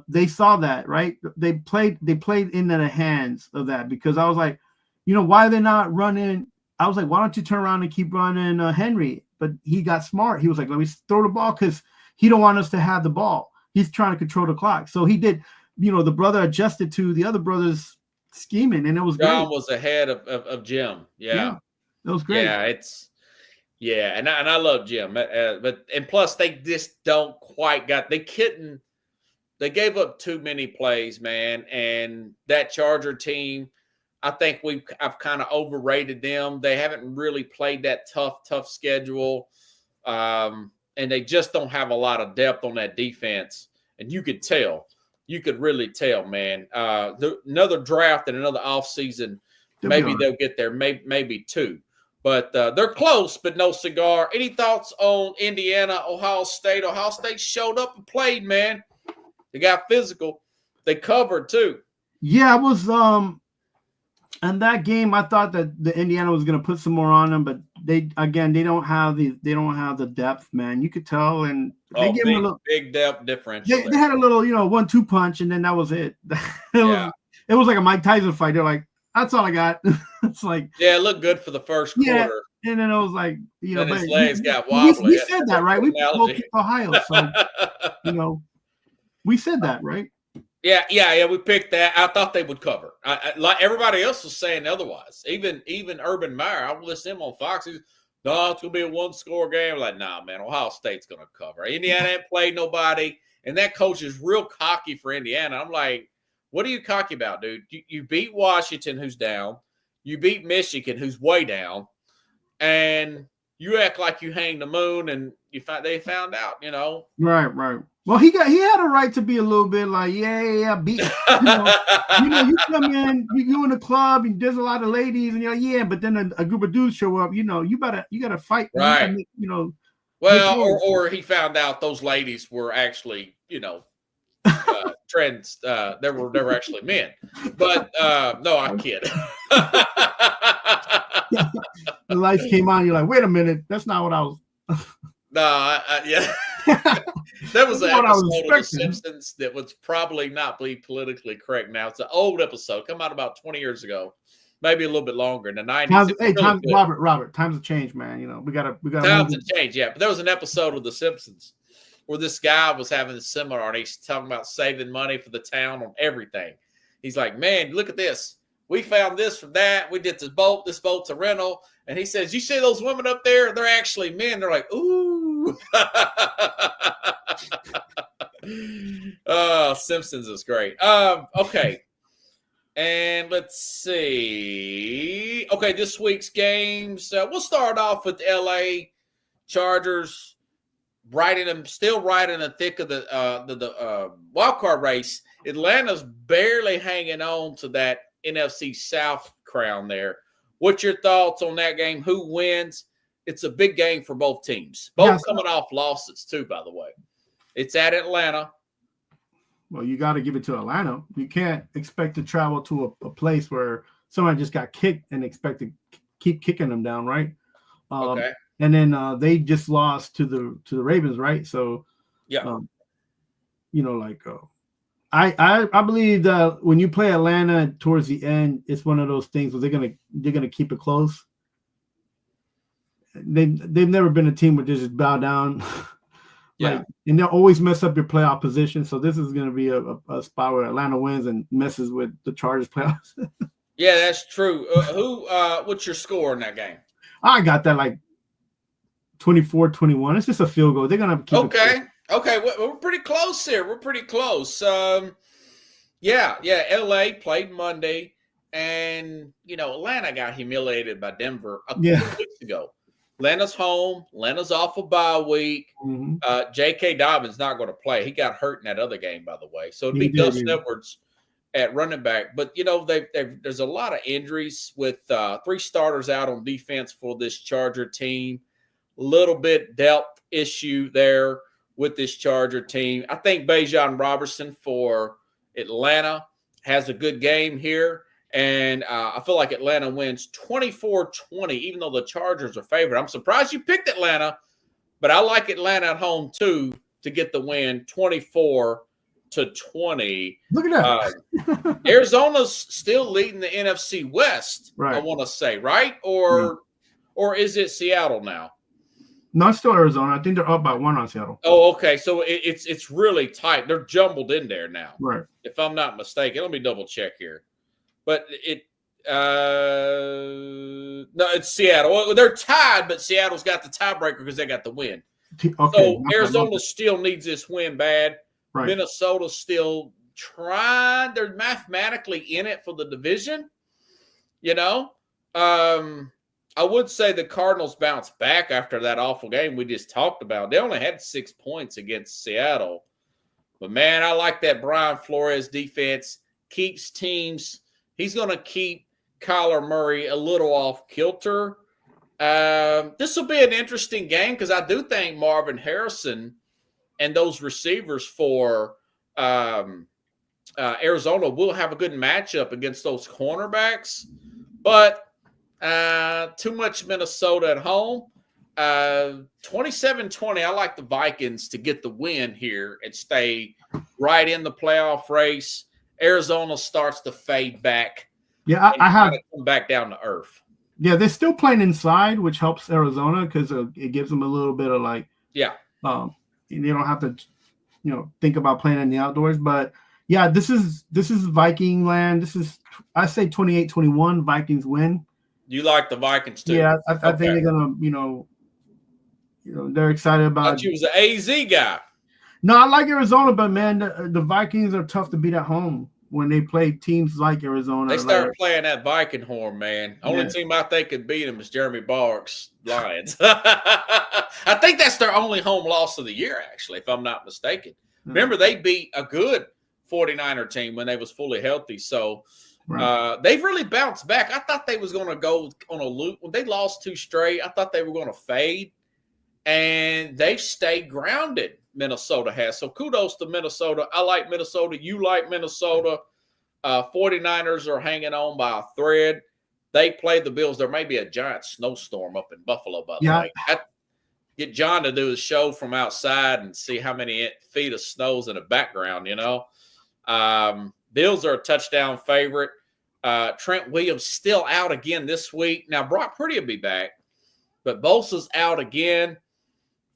they saw that, right? They played into the hands of that, because I was like, why are they not running? I was like, why don't you turn around and keep running Henry? But he got smart. He was like, let me throw the ball, because he don't want us to have the ball. He's trying to control the clock. So he did. The brother adjusted to the other brother's scheming, and it was John great. was ahead of Jim. Yeah, that was great. Yeah, and I love Jim, but plus they just don't quite they gave up too many plays, man, and that Charger team, I think I've kind of overrated them. They haven't really played that tough schedule, and they just don't have a lot of depth on that defense, and you could really tell, man. Another draft and another offseason, maybe they'll get there, maybe two. But they're close, but no cigar. Any thoughts on Indiana, Ohio State? Ohio State showed up and played, man. They got physical. They covered too. Yeah, it was in that game I thought that the Indiana was going to put some more on them, but they don't have the depth, man. You could tell, and they gave them a little big depth differential. They had a little, 1-2 punch, and then that was it. It was like a Mike Tyson fight. They're like, that's all I got. It's like, it looked good for the first quarter. And then it was like, then his legs got wobbly. We said that, right? We both picked Ohio, so we said that, right? Yeah. We picked that. I thought they would cover. Like everybody else was saying otherwise. Even Urban Meyer, I listened to him on Fox. He's, no, it's gonna be a 1-score game. I'm like, nah, man, Ohio State's gonna cover. Indiana ain't played nobody, and that coach is real cocky for Indiana. I'm like, what are you cocky about, dude? You beat Washington, who's down. You beat Michigan, who's way down, and you act like you hang the moon, and they found out, Right. Well, he had a right to be a little bit like, beat. You come in, you in the club, and there's a lot of ladies, and you're like, but then a group of dudes show up. You gotta fight. Right. Well, or he found out those ladies were actually, trends. They were actually men. But no, I'm kidding. The lights came on. You're like, wait a minute, that's not what I was. No, yeah. That was an episode of The Simpsons that would probably not be politically correct now. It's an old episode, come out about 20 years ago, maybe a little bit longer in the 90s. Robert, times have changed, man. We gotta times have changed, yeah. But there was an episode of The Simpsons where this guy was having a seminar and he's talking about saving money for the town on everything. He's like, man, look at this. We found this from that. We did this boat. This boat's a rental. And he says, you see those women up there? They're actually men. They're like, ooh. Oh, Simpsons is great. Okay. And let's see. Okay, this week's games. We'll start off with LA Chargers still right in the thick of the wild card race. Atlanta's barely hanging on to that NFC South crown there. What's your thoughts on that game? Who wins? It's a big game for both teams. Both coming off losses, too, by the way. It's at Atlanta. Well, you got to give it to Atlanta. You can't expect to travel to a place where somebody just got kicked and expect to keep kicking them down, right? Okay. And then they just lost to the Ravens, right? So, yeah, I believe that when you play Atlanta towards the end, it's one of those things where they're gonna keep it close. They've never been a team where they just bow down, and they'll always mess up your playoff position. So this is gonna be a spot where Atlanta wins and messes with the Chargers playoffs. Yeah, that's true. What's your score in that game? I got that like 24-21. It's just a field goal. They're gonna keep it close. Okay, we're pretty close here. We're pretty close. LA played Monday, and Atlanta got humiliated by Denver a couple weeks ago. Atlanta's home. Atlanta's off a bye week. Mm-hmm. J.K. Dobbins not going to play. He got hurt in that other game, by the way. So it'd be Dustin Edwards at running back. But there's a lot of injuries with 3 starters out on defense for this Charger team. Little bit depth issue there with this Charger team. I think Bijan Robertson for Atlanta has a good game here. And I feel like Atlanta wins 24-20, even though the Chargers are favored. I'm surprised you picked Atlanta, but I like Atlanta at home, too, to get the win 24-20. Look at that. Arizona's still leading the NFC West, right. I want to say, right? Or is it Seattle now? No, it's still Arizona. I think they're up by 1 on Seattle. Oh, okay. So it's really tight. They're jumbled in there now. Right. If I'm not mistaken. Let me double check here. But no, it's Seattle. Well, they're tied, but Seattle's got the tiebreaker because they got the win. Okay. So Arizona still needs this win bad. Right. Minnesota's still trying. They're mathematically in it for the division. I would say the Cardinals bounced back after that awful game we just talked about. They only had 6 points against Seattle. But, man, I like that Brian Flores defense. Keeps teams. He's going to keep Kyler Murray a little off kilter. This will be an interesting game because I do think Marvin Harrison and those receivers for Arizona will have a good matchup against those cornerbacks. But too much Minnesota at home. 27-20, I like the Vikings to get the win here and stay right in the playoff race. Arizona starts to fade back. Yeah, I have to come back down to earth. Yeah, they're still playing inside, which helps Arizona because it gives them a little bit of they don't have to, think about playing in the outdoors. But yeah, this is Viking land. I say 28-21, Vikings win. You like the Vikings too? Yeah, I think they're gonna, they're excited about. I thought you was an AZ guy. No, I like Arizona, but man, the Vikings are tough to beat at home when they play teams like Arizona. They start playing that Viking horn, man. Only team I think could beat them is Jeremy Barks Lions. I think that's their only home loss of the year, actually, if I'm not mistaken. Remember, they beat a good 49er team when they was fully healthy. So they've really bounced back. I thought they was going to go on a loop. When they lost 2 straight, I thought they were going to fade. And they've stayed grounded, Minnesota has. So kudos to Minnesota. I like Minnesota. You like Minnesota. 49ers are hanging on by a thread. They play the Bills. There may be a giant snowstorm up in Buffalo, by the way. Get John to do the show from outside and see how many feet of snow's in the background, Bills are a touchdown favorite. Trent Williams still out again this week. Now, Brock Purdy will be back, but Bosa's out again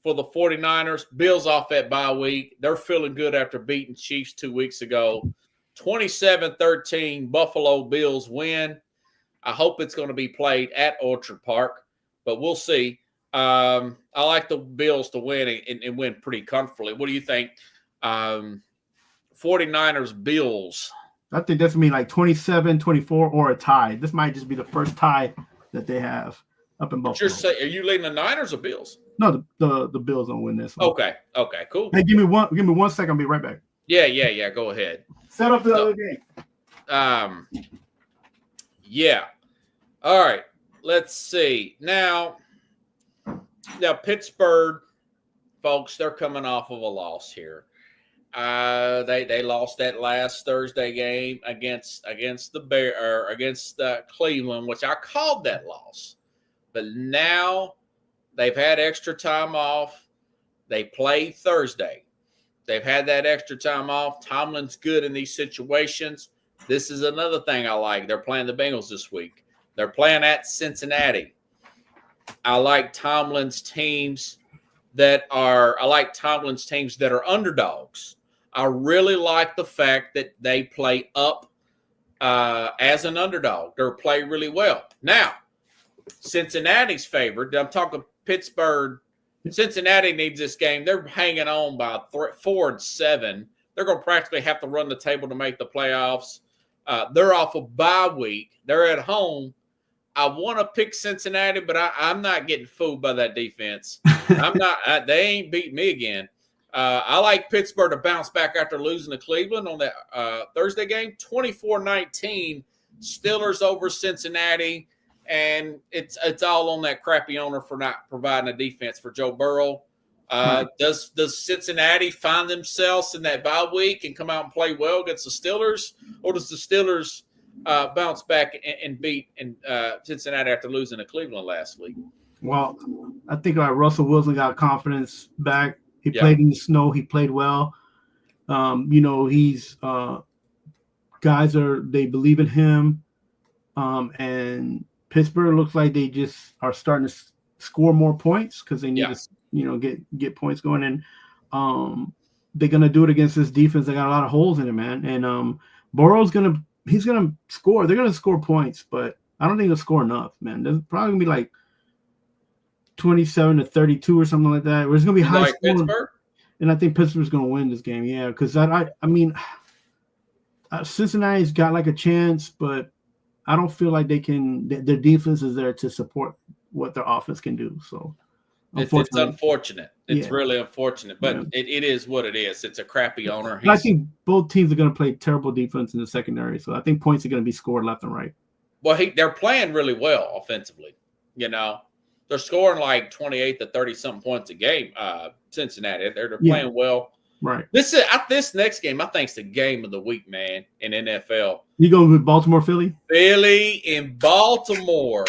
for the 49ers. Bills off that bye week. They're feeling good after beating Chiefs 2 weeks ago. 27-13, Buffalo Bills win. I hope it's going to be played at Orchard Park, but we'll see. I like the Bills to win and win pretty comfortably. What do you think? 49ers, Bills. I think that's going to be like 27-24 or a tie. This might just be the first tie that they have. up in But Buffalo. are you leading the Niners or Bills? No, the Bills don't win this one. Okay, cool. Hey, give me 1 second. I'll be right back. Yeah. Go ahead. Set up the other game. Yeah. All right. Let's see. Now Pittsburgh, folks, they're coming off of a loss here. They lost that last Thursday game against Cleveland, which I called that loss. But now they've had extra time off. They play Thursday. They've had that extra time off. Tomlin's good in these situations. This is another thing I like. They're playing the Bengals this week. They're playing at Cincinnati. I like Tomlin's teams that are underdogs. I really like the fact that they play up as an underdog. They play really well. Now, Cincinnati's favored. I'm talking Pittsburgh. Cincinnati needs this game. They're hanging on by 4-7. They're going to practically have to run the table to make the playoffs. They're off a bye week. They're at home. I want to pick Cincinnati, but I'm not getting fooled by that defense. I'm not. They ain't beat me again. I like Pittsburgh to bounce back after losing to Cleveland on that Thursday game. 24-19, Steelers over Cincinnati, and it's all on that crappy owner for not providing a defense for Joe Burrow. Does Cincinnati find themselves in that bye week and come out and play well against the Steelers, or does the Steelers bounce back and beat Cincinnati after losing to Cleveland last week? Well, I think Russell Wilson got confidence back. He played in the snow. He played well. He's they believe in him. And Pittsburgh looks like they just are starting to score more points because they need to, get points going. And they're gonna do it against this defense. They got a lot of holes in it, man. And Burrow's he's gonna score. They're gonna score points, but I don't think they'll score enough, man. There's probably gonna be like 27-32 or something like that. Where it's gonna be high scoring. Pittsburgh? And I think Pittsburgh's gonna win this game. Yeah, because I mean, Cincinnati's got like a chance, but I don't feel like they can. Their defense is there to support what their offense can do. So it's unfortunate. It's really unfortunate, but it is what it is. It's a crappy owner. I think both teams are going to play terrible defense in the secondary, so I think points are going to be scored left and right. Well, they're playing really well offensively. They're scoring like 28 to 30 something points a game. Cincinnati, they're playing well. Right. This next game, I think, is the game of the week, man. In NFL, you going with Baltimore, Philly? Philly in Baltimore.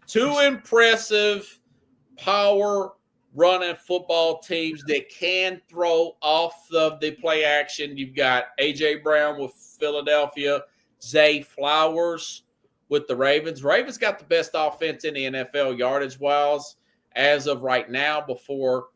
Two impressive power running football teams that can throw off of the play action. You've got A.J. Brown with Philadelphia, Zay Flowers with the Ravens. Ravens got the best offense in the NFL yardage-wise as of right now before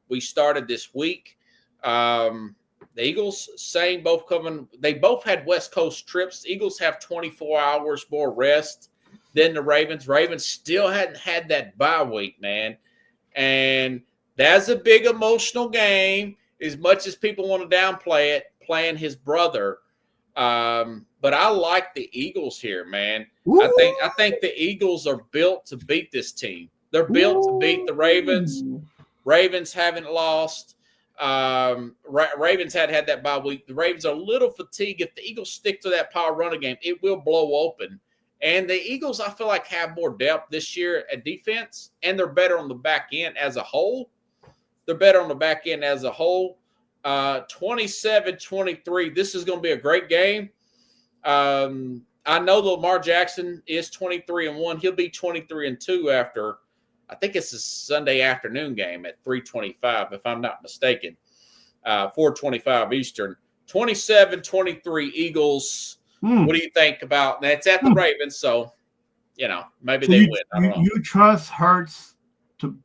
we started this week. The Eagles, same, both coming. They both had West Coast trips. The Eagles have 24 hours more rest than the Ravens. Ravens still hadn't had that bye week, man. And that's a big emotional game, as much as people want to downplay it, playing his brother. But I like the Eagles here, man. Woo! I think the Eagles are built to beat this team. They're built to beat the Ravens. Ravens haven't lost. Ravens had that bye week. The Ravens are a little fatigued. If the Eagles stick to that power running game, it will blow open. And the Eagles, I feel like, have more depth this year at defense, and they're better on the back end as a whole. 27-23. This is going to be a great game. I know that Lamar Jackson is 23-1. He'll be 23-2 after, I think it's a Sunday afternoon game at 3:25, if I'm not mistaken. 4:25 Eastern. 27-23 Eagles. What do you think about that? It's at the Ravens, so maybe they win. I don't know. You trust Hurts to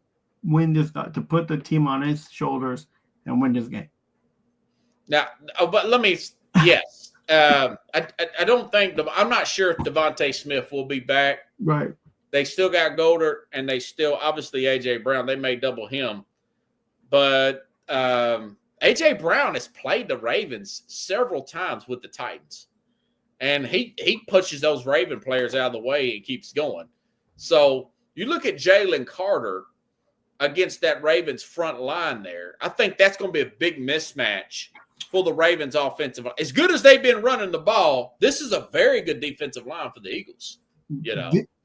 win this, to put the team on his shoulders and win this game? Now, but yes. I don't think I'm not sure if Devontae Smith will be back. Right. They still got Goddard, and they still obviously A.J. Brown. They may double him, but A.J. Brown has played the Ravens several times with the Titans. And he pushes those Raven players out of the way and keeps going. So You look at Jalen Carter against that Ravens front line there. I think that's going to be a big mismatch for the Ravens offensive line. As good as they've been running the ball, this is a very good defensive line for the Eagles.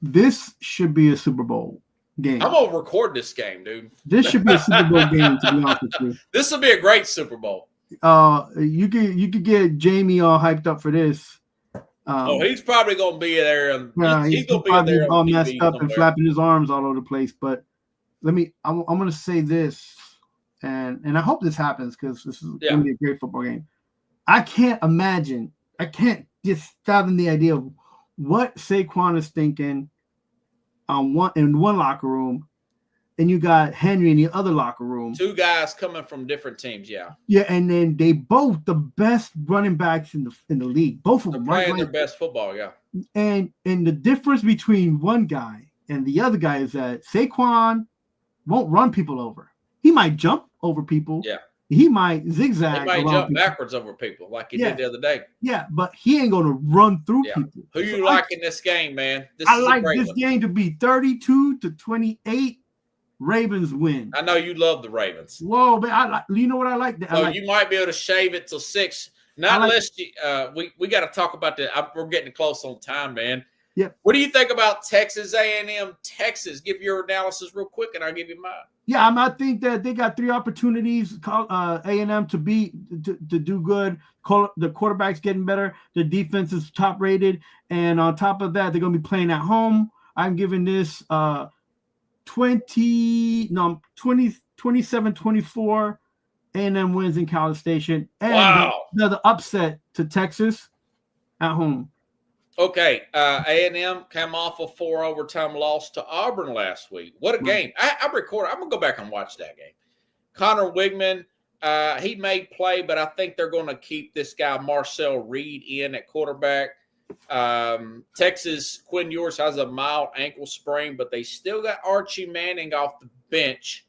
This should be a Super Bowl game. I'm gonna record this game, dude. This should be a Super Bowl game, to be honest with you. This will be a great Super Bowl. You could get Jamie all hyped up for this. He's probably gonna be there. He's gonna be there all messed up and flapping his arms all over the place. But I'm gonna say this, and I hope this happens because this is gonna be a great football game. I can't just fathom the idea of what Saquon is thinking in one locker room, and you got Henry in the other locker room. Two guys coming from different teams, yeah. Yeah, and then they both the best running backs in the league. Both of them playing their best football, yeah. And the difference between one guy and the other guy is that Saquon won't run people over. He might jump over people. Yeah. He might zigzag. He might jump backwards over people like he did the other day. Yeah, but he ain't going to run through people. Who you like in this game, man? I like this game to be 32-28. Ravens win. I know you love the Ravens. Whoa, man! You know what I like? You might be able to shave it till 6. Not unless we got to talk about that. We're getting close on time, man. Yeah. What do you think about Texas A&M? Texas, give your analysis real quick, and I'll give you mine. Yeah, I think that they got 3 opportunities. A&M to do good. The quarterback's getting better. The defense is top rated, and on top of that, they're going to be playing at home. I'm giving this 27-24. A&M wins in College Station, and the upset to Texas at home. Okay, A&M came off a 4 overtime loss to Auburn last week. What a game. I'm going to go back and watch that game. Connor Wigman, he may play, but I think they're going to keep this guy Marcel Reed in at quarterback. Texas, Quinn Ewers has a mild ankle sprain, but they still got Archie Manning off the bench.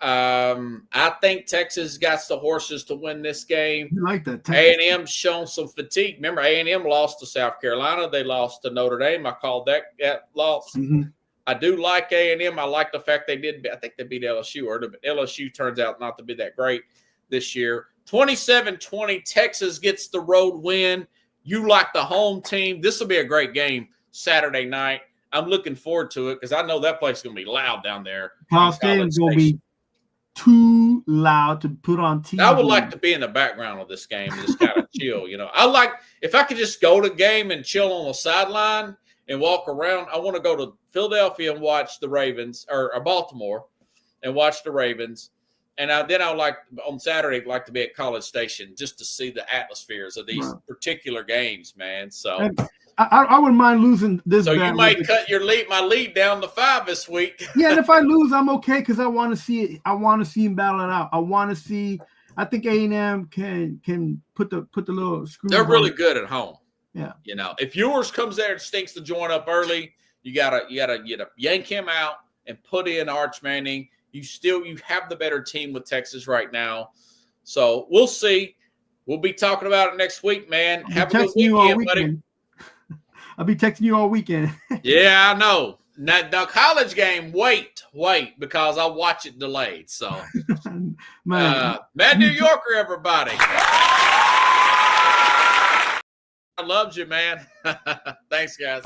I think Texas got the horses to win this game. You like that? A&M's shown some fatigue. Remember, A&M lost to South Carolina. They lost to Notre Dame. I called that loss. Mm-hmm. I do like A&M. I like the fact I think they beat LSU, but LSU turns out not to be that great this year. 27-20, Texas gets the road win. You like the home team. This will be a great game Saturday night. I'm looking forward to it because I know that place is going to be loud down there. College Station is going to be too loud to put on TV. I would like to be in the background of this game and just kind of chill. I like if I could just go to the game and chill on the sideline and walk around. I want to go to Philadelphia and watch the Ravens or Baltimore and watch the Ravens. And then I would like on Saturday like to be at College Station just to see the atmospheres of these particular games, man. So I wouldn't mind losing this. So you might cut my lead down to 5 this week. Yeah, and if I lose, I'm okay because I want to see it. I want to see him battle it out. I want to see. I think A&M can put the little screw. They're really good at home. Yeah, if yours comes there and stinks the joint up early, you gotta yank him out and put in Arch Manning. You have the better team with Texas right now. So we'll see. We'll be talking about it next week, man. Have a good weekend, buddy. I'll be texting you all weekend. Yeah, I know. Now, the college game, wait, because I'll watch it delayed. So, Mad New Yorker, everybody. I loved you, man. Thanks, guys.